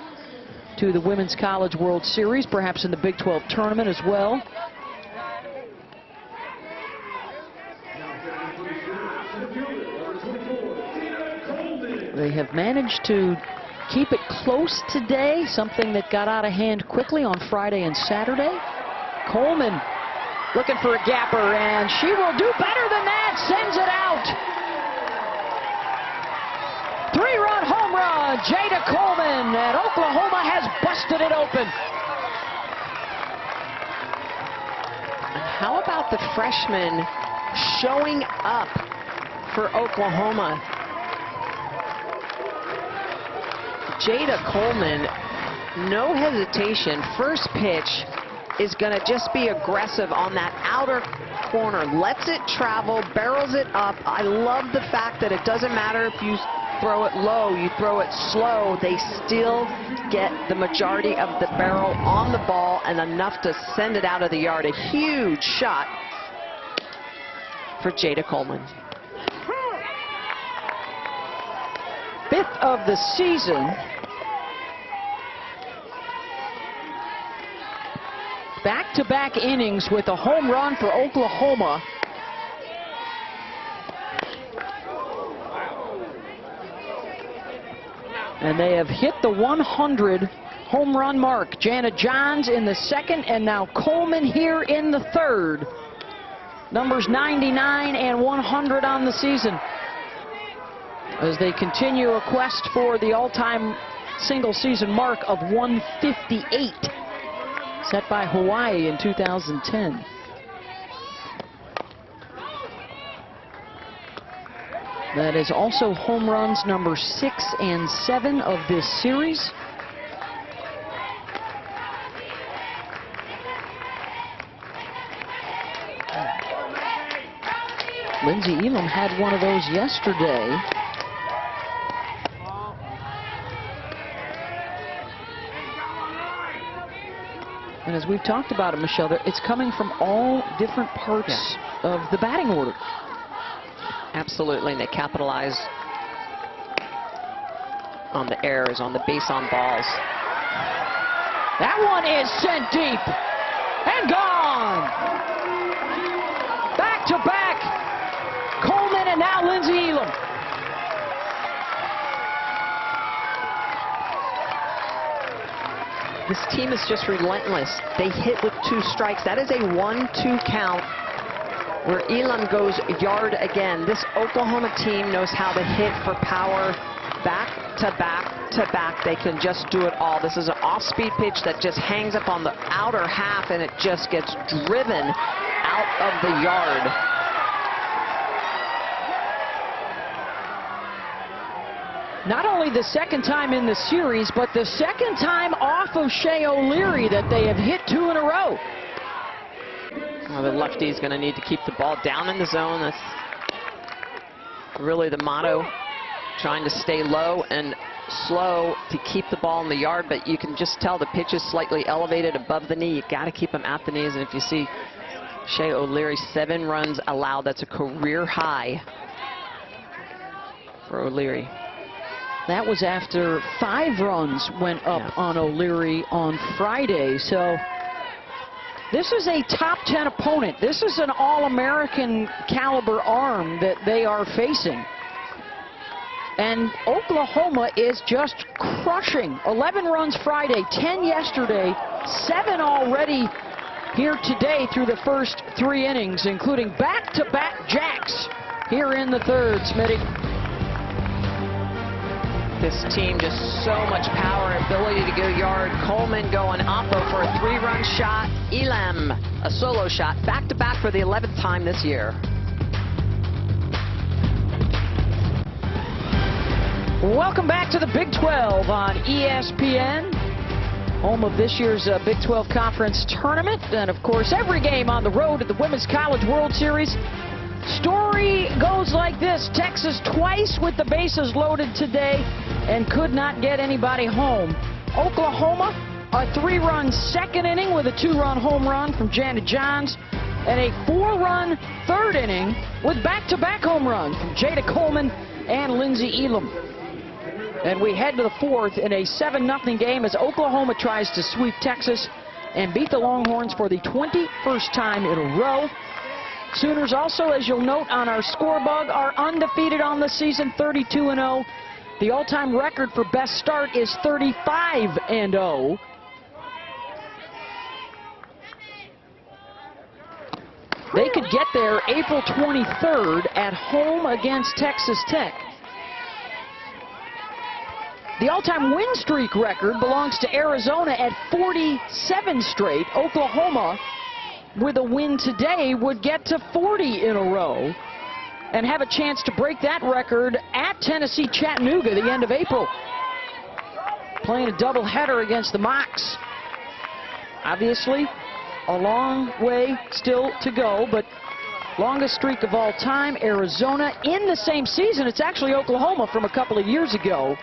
to the Women's College World Series, perhaps in the Big 12 tournament as well. They have managed to keep it close today, something that got out of hand quickly on Friday and Saturday. Coleman looking for a gapper, and she will do better than that, sends it out. 3-run home run, Jada Coleman, and Oklahoma has busted it open. How about the freshman showing up for Oklahoma? Jada Coleman, no hesitation. First pitch is going to just be aggressive on that outer corner. Lets it travel, barrels it up. I love the fact that it doesn't matter if you throw it low, you throw it slow, they still get the majority of the barrel on the ball and enough to send it out of the yard. A huge shot for Jada Coleman. 5th of the season. Back-to-back innings with a home run for Oklahoma. And they have hit the 100 home run mark. Jana Johns in the 2nd, and now Coleman here in the 3rd. Numbers 99 and 100 on the season, as they continue a quest for the all-time single-season mark of 158, set by Hawaii in 2010. That is also home runs number 6 and 7 of this series. Lindsey Elam had one of those yesterday. And as we've talked about it, Michelle, it's coming from all different parts of the batting order. Absolutely, and they capitalize on the errors, on the base on balls. That one is sent deep and gone. Back to back. Coleman and now Lindsey Elam. This team is just relentless. They hit with 2 strikes. That is a 1-2 count where Elam goes yard again. This Oklahoma team knows how to hit for power, back to back to back. They can just do it all. This is an off-speed pitch that just hangs up on the outer half, and it just gets driven out of the yard. Not only the second time in the series, but the second time off of Shea O'Leary that they have hit 2 in a row. Well, the lefty is going to need to keep the ball down in the zone. That's really the motto, trying to stay low and slow to keep the ball in the yard, but you can just tell the pitch is slightly elevated above the knee. You got to keep them at the knees, and if you see Shea O'Leary, 7 runs allowed. That's a career high for O'Leary. That was after 5 runs went up on O'Leary on Friday. So this is a top 10 opponent. This is an All-American caliber arm that they are facing. And Oklahoma is just crushing. 11 runs Friday, 10 yesterday, 7 already here today through the first 3 innings, including back-to-back jacks here in the third, Smitty. This team just so much power, ability to go yard. Coleman going oppo for a 3-run shot. Elam, a solo shot, back-to-back for the 11th time this year. Welcome back to the Big 12 on ESPN, home of this year's Big 12 Conference Tournament. And, of course, every game on the road to the Women's College World Series. Story goes like this: Texas twice with the bases loaded today and could not get anybody home. Oklahoma, a 3-run second inning with a 2-run home run from Janet Johns, and a 4-run third inning with back-to-back home runs from Jada Coleman and Lindsey Elam. And we head to the 4th in a 7-0 game as Oklahoma tries to sweep Texas and beat the Longhorns for the 21st time in a row. Sooners also, as you'll note on our scorebug, are undefeated on the season, 32-0. The all-time record for best start is 35-0. They could get there April 23rd at home against Texas Tech. The all-time win streak record belongs to Arizona at 47 straight. Oklahoma, with a win today, would get to 40 in a row and have a chance to break that record at Tennessee Chattanooga the end of April. Playing a doubleheader against the Mocs. Obviously, a long way still to go, but longest streak of all time, Arizona. In the same season, it's actually Oklahoma from a couple of years ago.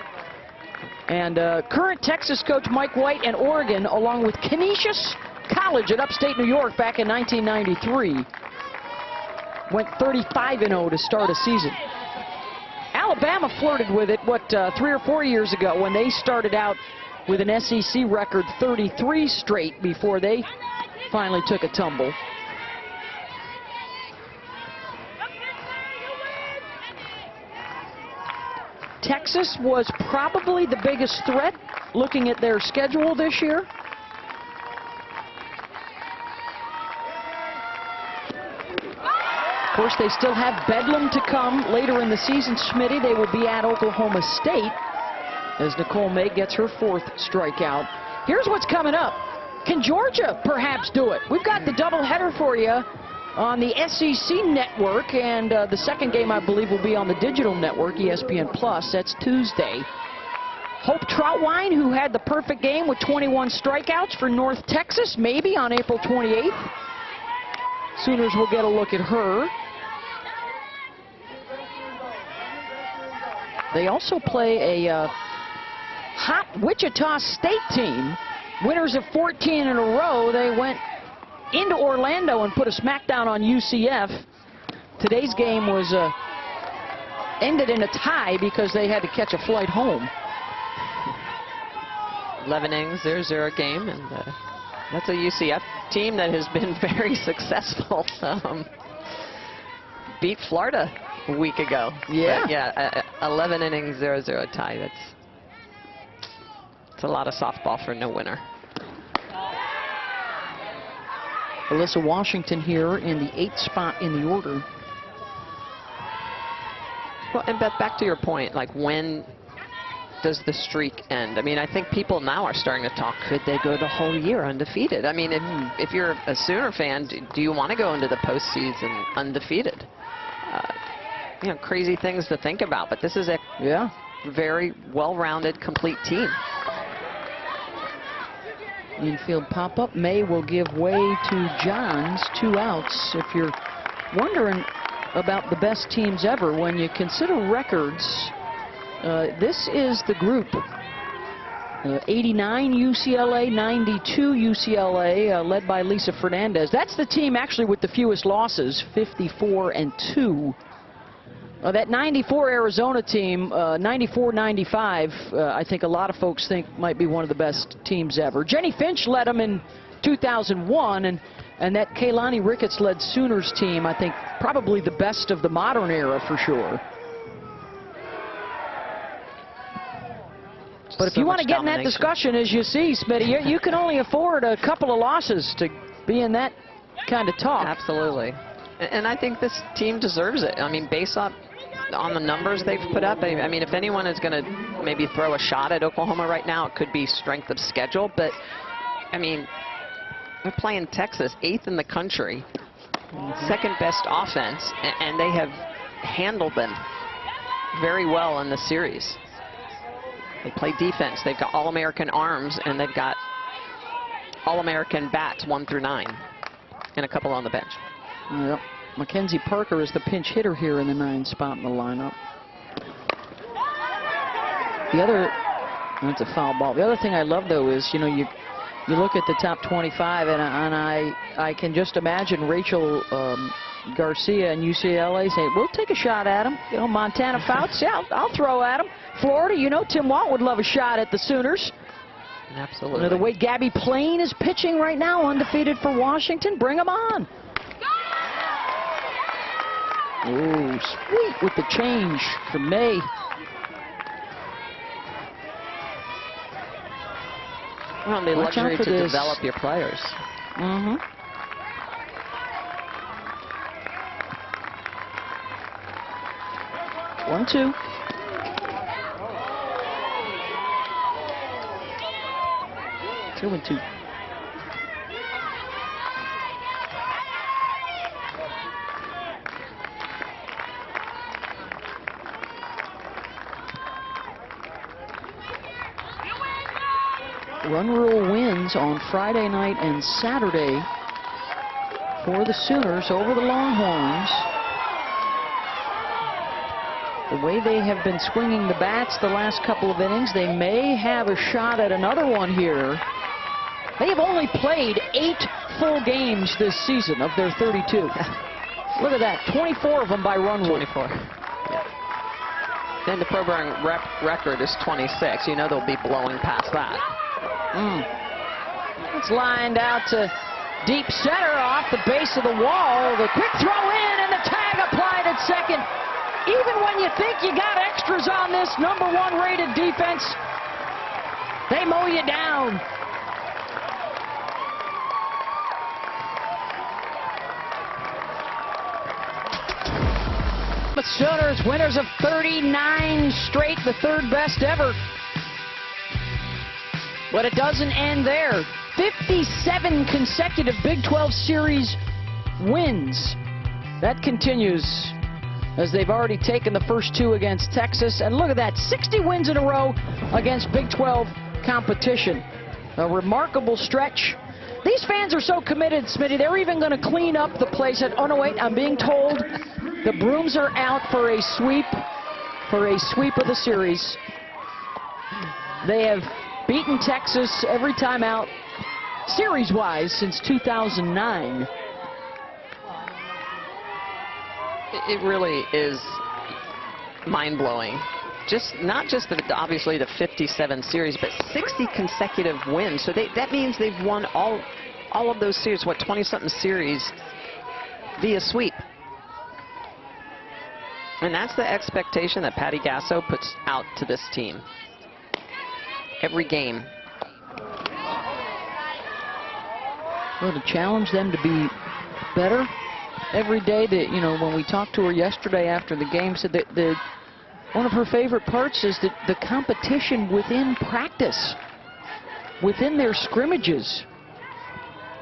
And current Texas coach Mike White and Oregon, along with Canisius College at upstate New York back in 1993, went 35-0 to start a season. Alabama flirted with it, 3 or 4 years ago when they started out with an SEC record 33 straight before they finally took a tumble. Texas was probably the biggest threat looking at their schedule this year. Of course, they still have Bedlam to come later in the season. Schmitty, they will be at Oklahoma State as Nicole May gets her 4th strikeout. Here's what's coming up. Can Georgia perhaps do it? We've got the doubleheader for you on the SEC network, and the second game, I believe, will be on the digital network, ESPN Plus. That's Tuesday. Hope Troutwine, who had the perfect game with 21 strikeouts for North Texas, maybe on April 28th. Sooners will get a look at her. They also play a hot Wichita State team winners of 14 in a row. They went into Orlando and put a smackdown on UCF. Today's game was ended in a tie because they had to catch a flight home. 11 innings, 0-0 game, and that's a UCF team that has been very successful. Beat Florida a week ago. Yeah. But yeah, 11 innings, 0-0 tie. That's a lot of softball for no winner. Alyssa Washington here in the 8th spot in the order. Well, and Beth, back to your point, like when does the streak end? I mean, I think people now are starting to talk, could they go the whole year undefeated? I mean, if you're a Sooner fan, do you want to go into the postseason undefeated? You know, crazy things to think about, but this is a very well-rounded, complete team. Infield pop-up. May will give way to Johns. 2 outs. If you're wondering about the best teams ever, when you consider records, this is the group. 89 UCLA, 92 UCLA, led by Lisa Fernandez. That's the team actually with the fewest losses, 54-2. That 94 Arizona team, 94-95, I think a lot of folks think might be one of the best teams ever. Jenny Finch led them in 2001, and that Kaylani Ricketts-led Sooners team, I think probably the best of the modern era for sure. But if you want to get in that discussion, as you see, Smitty, you can only afford a couple of losses to be in that kind of talk. Absolutely. And I think this team deserves it. I mean, based on the numbers they've put up, I mean, if anyone is going to maybe throw a shot at Oklahoma right now, it could be strength of schedule. But, I mean, they're playing Texas, 8th in the country, 2nd best offense, and they have handled them very well in the series. They play defense. They've got All-American arms, and they've got All-American bats 1 through 9, and a couple on the bench. Yep. Mackenzie Parker is the pinch hitter here in the 9th spot in the lineup. The other, that's a foul ball. The other thing I love, though, is, you know, you look at the top 25, and I can just imagine Rachel Garcia and UCLA saying, we'll take a shot at him. You know, Montana Fouts, yeah, I'll throw at him. Florida, you know, Tim Watt would love a shot at the Sooners. Absolutely. You know, the way Gabby Plain is pitching right now, undefeated for Washington, bring them on. Oh, sweet with the change for May. Well, the luxury to develop your players. Mm-hmm. One, two. Two and two. Run rule wins on Friday night and Saturday for the Sooners over the Longhorns. The way they have been swinging the bats the last couple of innings, they may have a shot at another one here. They have only played 8 full games this season of their 32. Look at that, 24 of them by run rule. 24. Yeah. And the program record is 26. You know they'll be blowing past that. It's lined out to deep center off the base of the wall. The quick throw in and the tag applied at second. Even when you think you got extras on this #1 rated defense, they mow you down. The Sooners, winners of 39 straight, the 3rd best ever. But it doesn't end there. 57 consecutive Big 12 Series wins. That continues as they've already taken the first 2 against Texas. And look at that, 60 wins in a row against Big 12 competition. A remarkable stretch. These fans are so committed, Smitty, they're even going to clean up the place. Oh, no, wait, I'm being told the brooms are out for a sweep of the series. They have beaten Texas every time out, series-wise, since 2009. It really is mind-blowing. Not just obviously the 57 series, but 60 consecutive wins. So that means they've won all of those series, what, 20-something series via sweep. And that's the expectation that Patty Gasso puts out to this team. Every game. Well, to challenge them to be better every day. That, you know, when we talked to her yesterday after the game, said that one of her favorite parts is the competition within practice, within their scrimmages,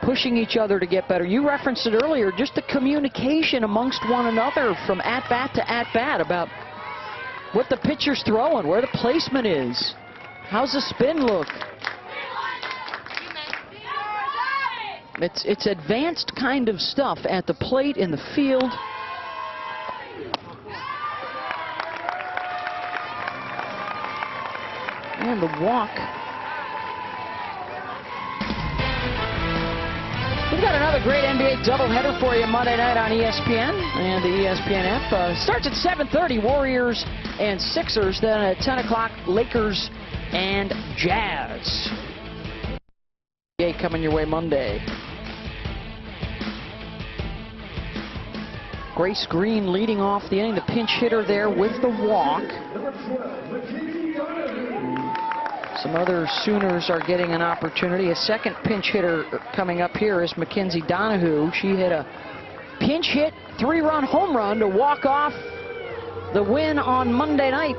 pushing each other to get better. You referenced it earlier, just the communication amongst one another from at-bat to at-bat about what the pitcher's throwing, where the placement is, how's the spin look. It's advanced kind of stuff at the plate, in the field. And the walk. We've got another great NBA doubleheader for you Monday night on ESPN and the ESPN app. Starts at 7:30, Warriors and Sixers. Then at 10 o'clock, Lakers and Jazz. Coming your way Monday. Grace Green leading off the inning, the pinch hitter there with the walk. Some other Sooners are getting an opportunity. A second pinch hitter coming up here is Mackenzie Donahue. She hit a pinch hit, 3-run home run to walk off the win on Monday night.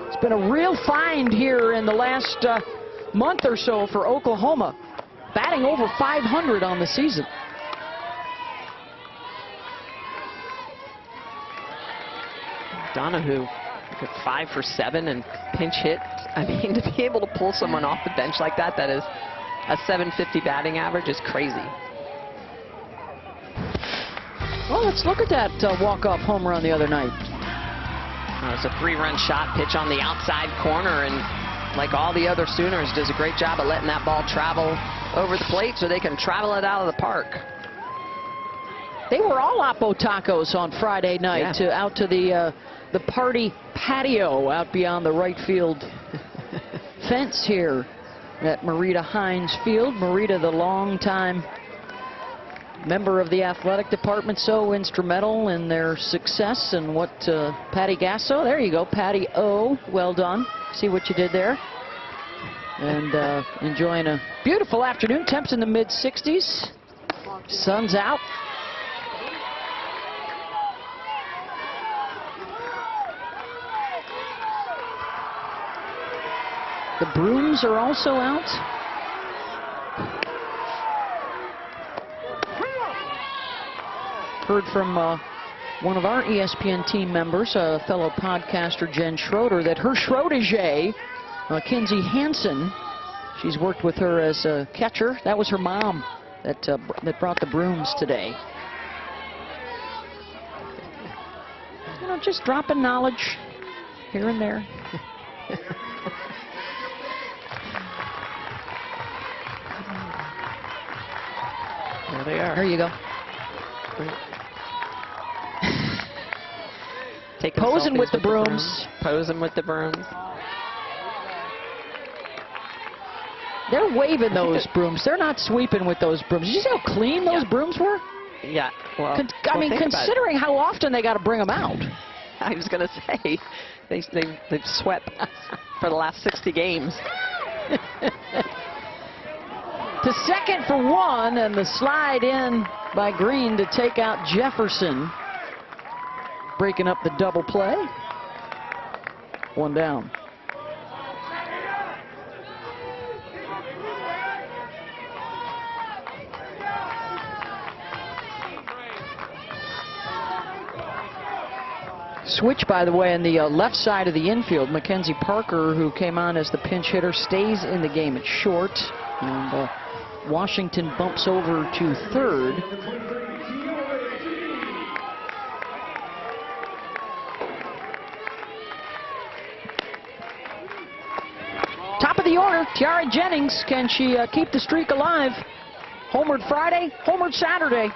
It's been a real find here in the last month or so for Oklahoma. Batting over 500 on the season. Donahue, 5 for 7 and pinch hit. I mean, to be able to pull someone off the bench like that, that is a 750 batting average, is crazy. Well, let's look at that walk-off home run the other night. It's a 3-run shot, pitch on the outside corner, and like all the other Sooners, does a great job of letting that ball travel over the plate so they can travel it out of the park. They were all Oppo tacos on Friday night, out to the party patio out beyond the right field fence here at Marita Hines Field. Marita, the longtime member of the athletic department, so instrumental in their success. And what Patty Gasso, there you go, Patty O, well done. See what you did there. And enjoying a beautiful afternoon. Temps in the mid-60s. Sun's out. The brooms are also out. Heard from one of our ESPN team members, a fellow podcaster, Jen Schroeder, that her Schrodege, Kinsey Hansen, she's worked with her as a catcher. That was her mom that brought the brooms today. You know, just dropping knowledge here and there. There they are. There you go. Posing with the brooms. Posing with the brooms. They're waving those brooms. They're not sweeping with those brooms. Did you see how clean those brooms were? Yeah. Well, I mean, considering how often they got to bring them out. I was going to say, they've swept for the last 60 games. To second for one, and the slide in by Green to take out Jefferson. Breaking up the double play. One down. Switch, by the way, on the left side of the infield. Mackenzie Parker, who came on as the pinch hitter, stays in the game at short. And Washington bumps over to third. Top of the the order. Tiara Jennings, can she keep the streak alive? Homered Friday, homered Saturday.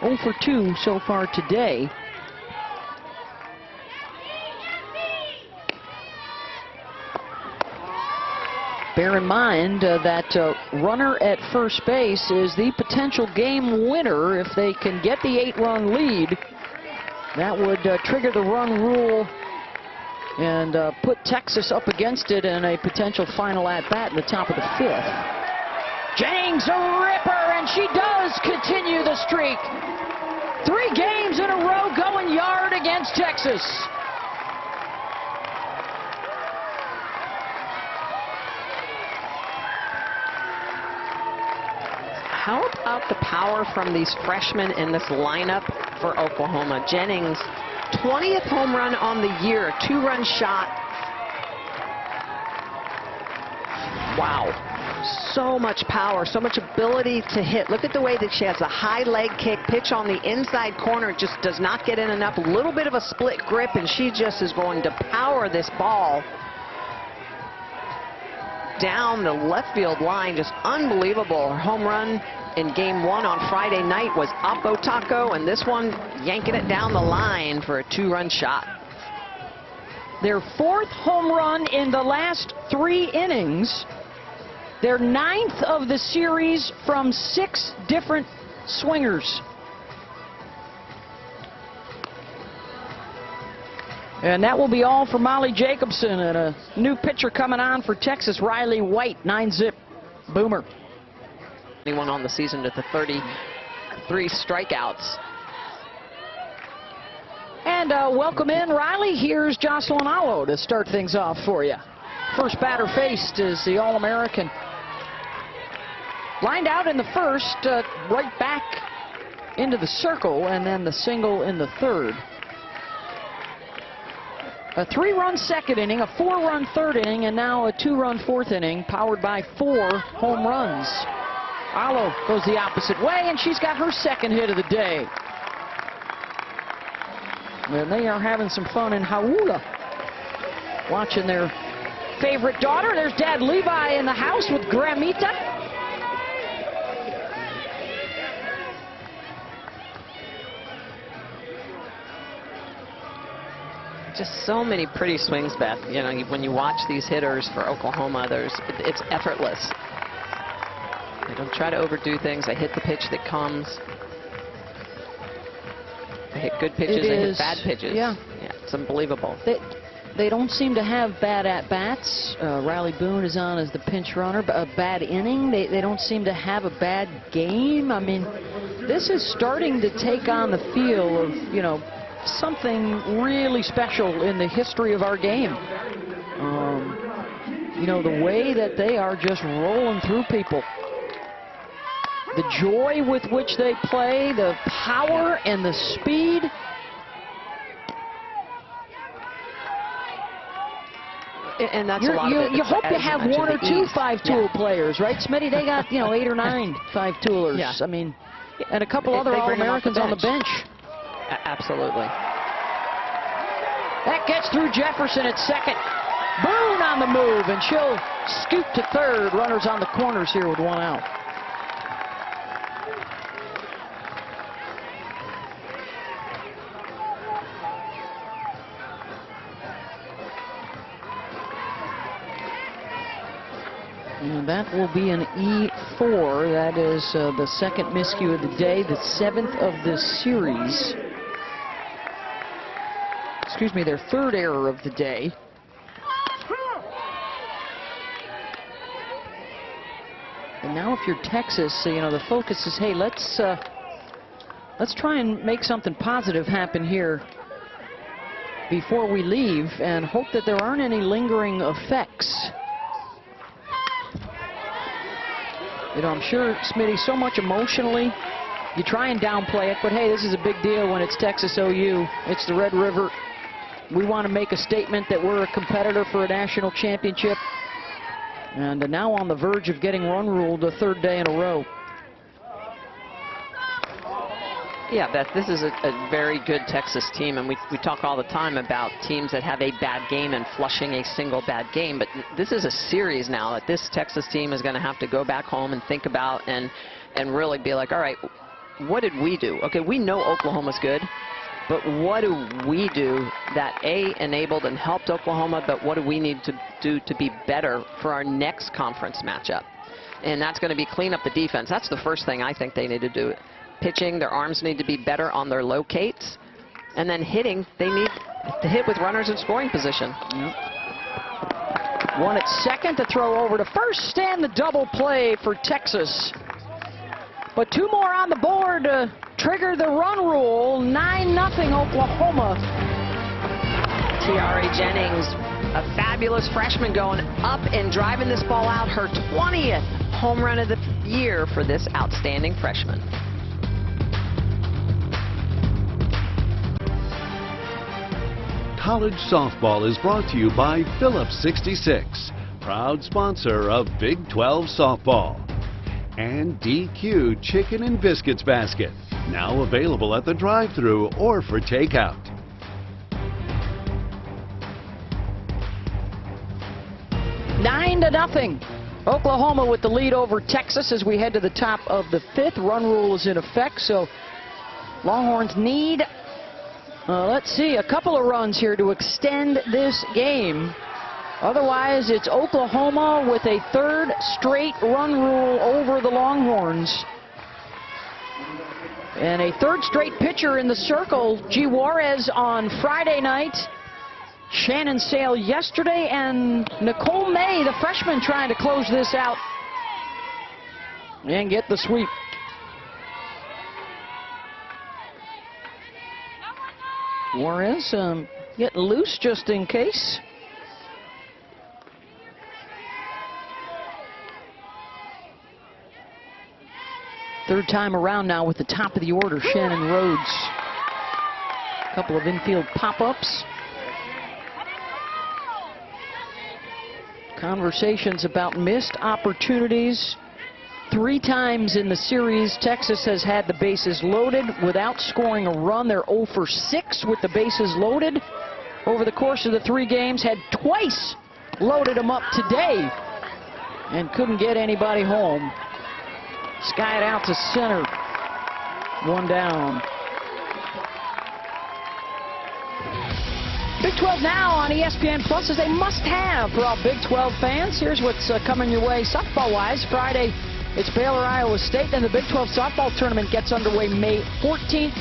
0 for 2 so far today. Bear in mind that runner at first base is the potential game winner. If they can get the 8-run lead, that would trigger the run rule and put Texas up against it in a potential final at-bat in the top of the 5th. Jennings, a ripper, and she does continue the streak. 3 games in a row going yard against Texas. How about the power from these freshmen in this lineup for Oklahoma? Jennings, 20th home run on the year, 2-run shot. Wow. So much power, so much ability to hit. Look at the way that she has a high leg kick, pitch on the inside corner, just does not get in enough. A little bit of a split grip, and she just is going to power this ball down the left field line. Just unbelievable. Her home run in game 1 on Friday night was Oppo Taco, and this one yanking it down the line for a 2-run shot. Their 4th home run in the last 3 innings. Their 9th of the series from 6 different swingers. And that will be all for Molly Jacobson, and a new pitcher coming on for Texas, Riley White, 9-zip boomer. Anyone on the season at the 33 strikeouts. And welcome in, Riley. Here's Jocelyn Alo to start things off for you. First batter faced is the All-American. Lined out in the first, right back into the circle, and then the single in the 3rd. A 3-run 2nd inning, a 4-run 3rd inning, and now a 2-run 4th inning, powered by 4 home runs. Alo goes the opposite way, and she's got her 2nd hit of the day. And they are having some fun in Hauula, watching their favorite daughter. There's Dad Levi in the house with Gramita. Just so many pretty swings, Beth. You know, when you watch these hitters for Oklahoma, it's effortless. They don't try to overdo things. They hit the pitch that comes. They hit good pitches, they hit bad pitches. Yeah, it's unbelievable. They don't seem to have bad at-bats. Riley Boone is on as the pinch runner. A bad inning. They don't seem to have a bad game. I mean, this is starting to take on the feel of, you know, something really special in the history of our game. You know, the way that they are just rolling through people. The joy with which they play, the power and the speed. And that's a lot of it. You hope to have 1 or 2 5-tool players, right, Smitty? They got, you know, 8 or 9 5-toolers. Yeah. I mean, and a couple other All-Americans on the bench. Absolutely. That gets through Jefferson at 2nd. Boone on the move, and she'll scoot to 3rd. Runners on the corners here with 1 out. And that will be an E4. That is the 2nd miscue of the day, the 7th of this series. Excuse me, their 3rd error of the day. And now if you're Texas, you know, the focus is, hey, let's try and make something positive happen here before we leave and hope that there aren't any lingering effects. You know, I'm sure, Smitty, so much emotionally, you try and downplay it, but hey, this is a big deal when it's Texas OU. It's the Red River. We want to make a statement that we're a competitor for a national championship. And now on the verge of getting run ruled the 3rd day in a row. Yeah, Beth, this is a very good Texas team, and we talk all the time about teams that have a bad game and flushing a single bad game, but this is a series now that this Texas team is going to have to go back home and think about and really be like, all right, what did we do? Okay, we know Oklahoma's good, but what do we do that, A, enabled and helped Oklahoma, but what do we need to do to be better for our next conference matchup? And that's going to be clean up the defense. That's the first thing I think they need to do. Pitching, their arms need to be better on their locates. And then hitting, they need to hit with runners in scoring position. Yep. One at second to throw over to first, and the double play for Texas. But 2 more on the board to trigger the run rule. 9-0 Oklahoma. Tiare Jennings, a fabulous freshman, going up and driving this ball out. Her 20th home run of the year for this outstanding freshman. College softball is brought to you by Phillips 66, proud sponsor of Big 12 softball. And DQ Chicken and Biscuits Basket, now available at the drive-thru or for takeout. 9-0. Oklahoma with the lead over Texas as we head to the top of the 5th. Run rule is in effect, so Longhorns need, let's see, a couple of runs here to extend this game. Otherwise, it's Oklahoma with a 3rd straight run rule over the Longhorns. And a 3rd straight pitcher in the circle, G. Juarez on Friday night. Shannon Sale yesterday, and Nicole May, the freshman, trying to close this out and get the sweep. Juarez getting loose just in case. Third time around now with the top of the order, Shannon Rhodes. A couple of infield pop-ups. Conversations about missed opportunities. 3 times in the series, Texas has had the bases loaded without scoring a run. They're 0 for 6 with the bases loaded. Over the course of the 3 games, had twice loaded them up today and couldn't get anybody home. Skied out to center. 1 down. Big 12 now on ESPN Plus is a must-have for all Big 12 fans. Here's what's coming your way softball-wise. Friday, it's Baylor, Iowa State, and the Big 12 softball tournament gets underway May 14th.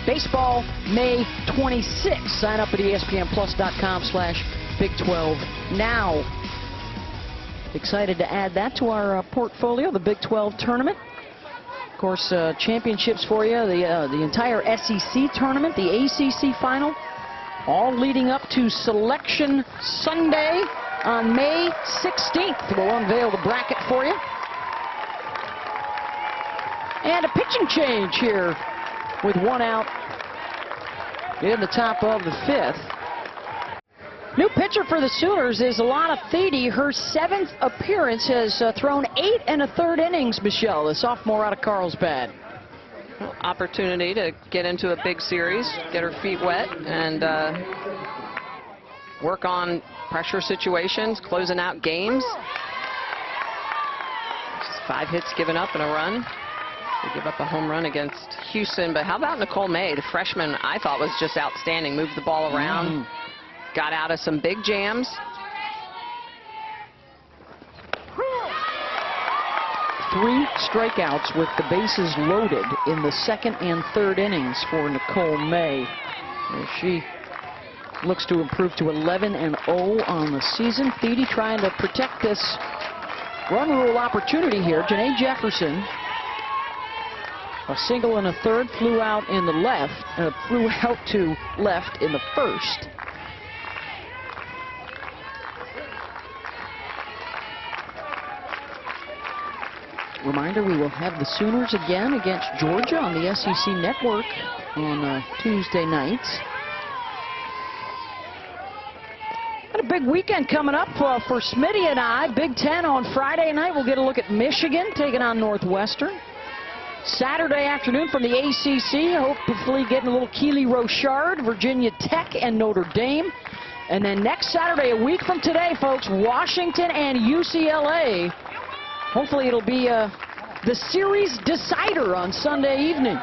Baseball, May 26th. Sign up at ESPNplus.com/Big12 now. Excited to add that to our portfolio, the Big 12 tournament. Of course, championships for you, the entire SEC tournament, the ACC final. All leading up to Selection Sunday on May 16th. We'll unveil the bracket for you. And a pitching change here with 1 out in the top of the 5th. New pitcher for the Sooners is Alana Thede. Her 7th appearance, has thrown 8 1/3 innings, Michelle, the sophomore out of Carlsbad. Opportunity to get into a big series, get her feet wet, and work on pressure situations, closing out games. Just 5 hits given up and a run. They give up a home run against Houston, but how about Nicole May, the freshman? I thought was just outstanding. Moved the ball around, got out of some big jams. 3 strikeouts with the bases loaded in the 2nd and 3rd innings for Nicole May. She looks to improve to 11-0 on the season. Thede trying to protect this run rule opportunity here. Janae Jefferson, a single and a 1/3, flew out in the left, flew out to left in the 1st. Reminder, we will have the Sooners again against Georgia on the SEC Network on Tuesday nights. Got a big weekend coming up for Smitty and I. Big Ten on Friday night. We'll get a look at Michigan taking on Northwestern. Saturday afternoon from the ACC, hopefully getting a little Keely Rochard, Virginia Tech and Notre Dame. And then next Saturday, a week from today, folks, Washington and UCLA. Hopefully it'll be the series decider on Sunday evening.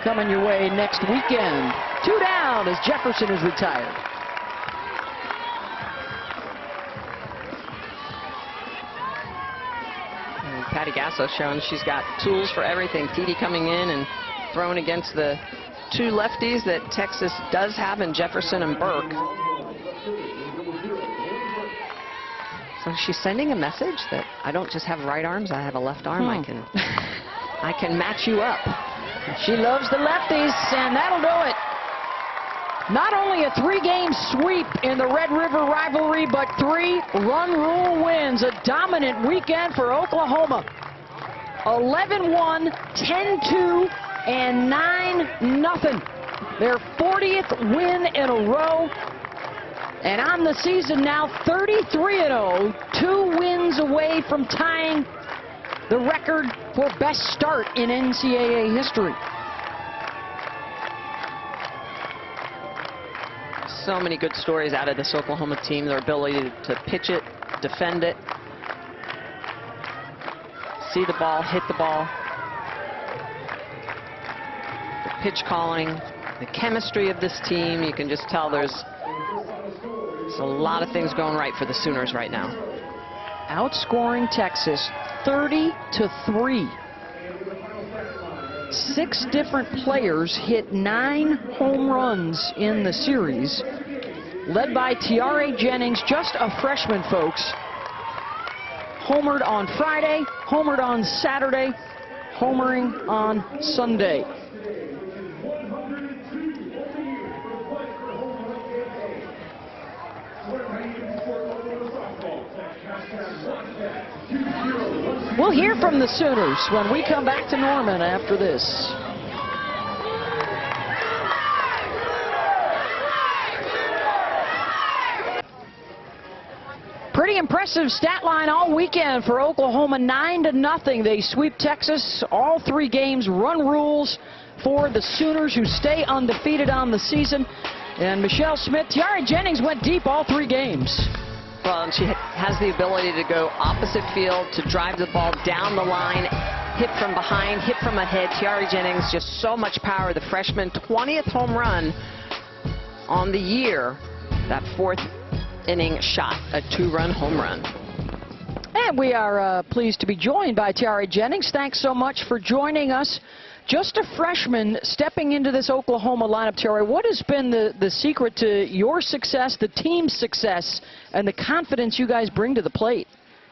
Coming your way next weekend. 2 down as Jefferson is retired. And Patty Gasso showing she's got tools for everything. TD coming in and throwing against the 2 lefties that Texas does have in Jefferson and Burke. So she's sending a message that I don't just have right arms, I have a left arm. I can match you up. She loves the lefties, and that'll do it. Not only a 3-game sweep in the Red River rivalry, but 3 run rule wins. A dominant weekend for Oklahoma. 11-1, 10-2, and 9-0. Their 40th win in a row. And on the season now, 33-0, 2 wins away from tying the record for best start in NCAA history. So many good stories out of this Oklahoma team, their ability to pitch it, defend it, see the ball, hit the ball, the pitch calling, the chemistry of this team. You can just tell there's a lot of things going right for the Sooners right now. Outscoring Texas 30-3. 6 different players hit 9 home runs in the series, led by Tiare Jennings, just a freshman, folks. Homered on Friday, homered on Saturday, homering on Sunday. We'll hear from the Sooners when we come back to Norman after this. Pretty impressive stat line all weekend for Oklahoma, 9-0. They sweep Texas. All 3 games, run rules for the Sooners, who stay undefeated on the season. And Michelle Smith, Tiare Jennings went deep all 3 games. Well, and she has the ability to go opposite field, to drive the ball down the line, hit from behind, hit from ahead. Tiare Jennings, just so much power. The freshman, 20th home run on the year. That 4th inning shot, a 2-run home run. And we are pleased to be joined by Tiare Jennings. Thanks so much for joining us. Just a freshman stepping into this Oklahoma lineup, Tiare. What has been the secret to your success, the team's success, and the confidence you guys bring to the plate?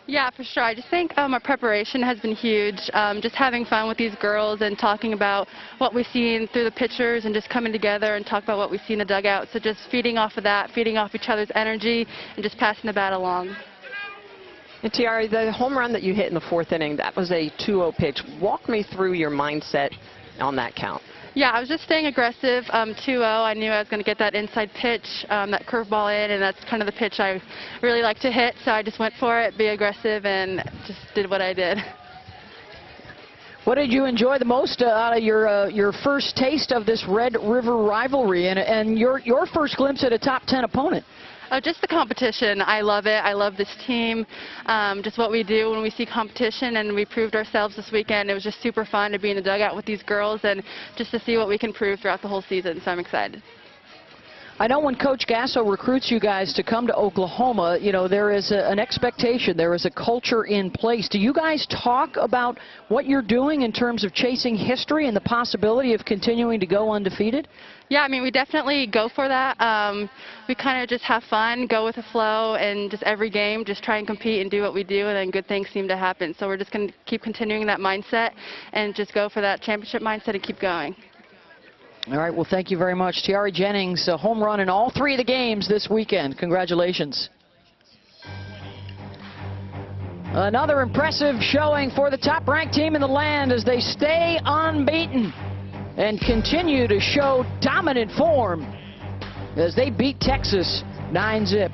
Yeah, for sure. I just think our preparation has been huge. Just having fun with these girls and talking about what we've seen through the pictures and just coming together and talk about what we see in the dugout. So just feeding off of that, feeding off each other's energy, and just passing the bat along. And Tiare, the home run that you hit in the 4th inning, that was a 2-0 pitch. Walk me through your mindset on that count. Yeah, I was just staying aggressive, 2-0. I knew I was going to get that inside pitch, that curveball in, and that's kind of the pitch I really like to hit. So I just went for it, be aggressive, and just did what I did. What did you enjoy the most out of your first taste of this Red River rivalry and your first glimpse at a top 10 opponent? Just the competition. I love it. I love this team. Just what we do when we see competition, and we proved ourselves this weekend. It was just super fun to be in the dugout with these girls and just to see what we can prove throughout the whole season. So I'm excited. I know when Coach Gasso recruits you guys to come to Oklahoma, you know, there is an expectation, there is a culture in place. Do you guys talk about what you're doing in terms of chasing history and the possibility of continuing to go undefeated? Yeah, I mean, we definitely go for that. We kind of just have fun, go with the flow, and just every game, just try and compete and do what we do, and then good things seem to happen. So we're just going to keep continuing that mindset and just go for that championship mindset and keep going. All right, well, thank you very much. Tiare Jennings, a home run in all 3 of the games this weekend. Congratulations. Another impressive showing for the top-ranked team in the land as they stay unbeaten and continue to show dominant form as they beat Texas 9-0.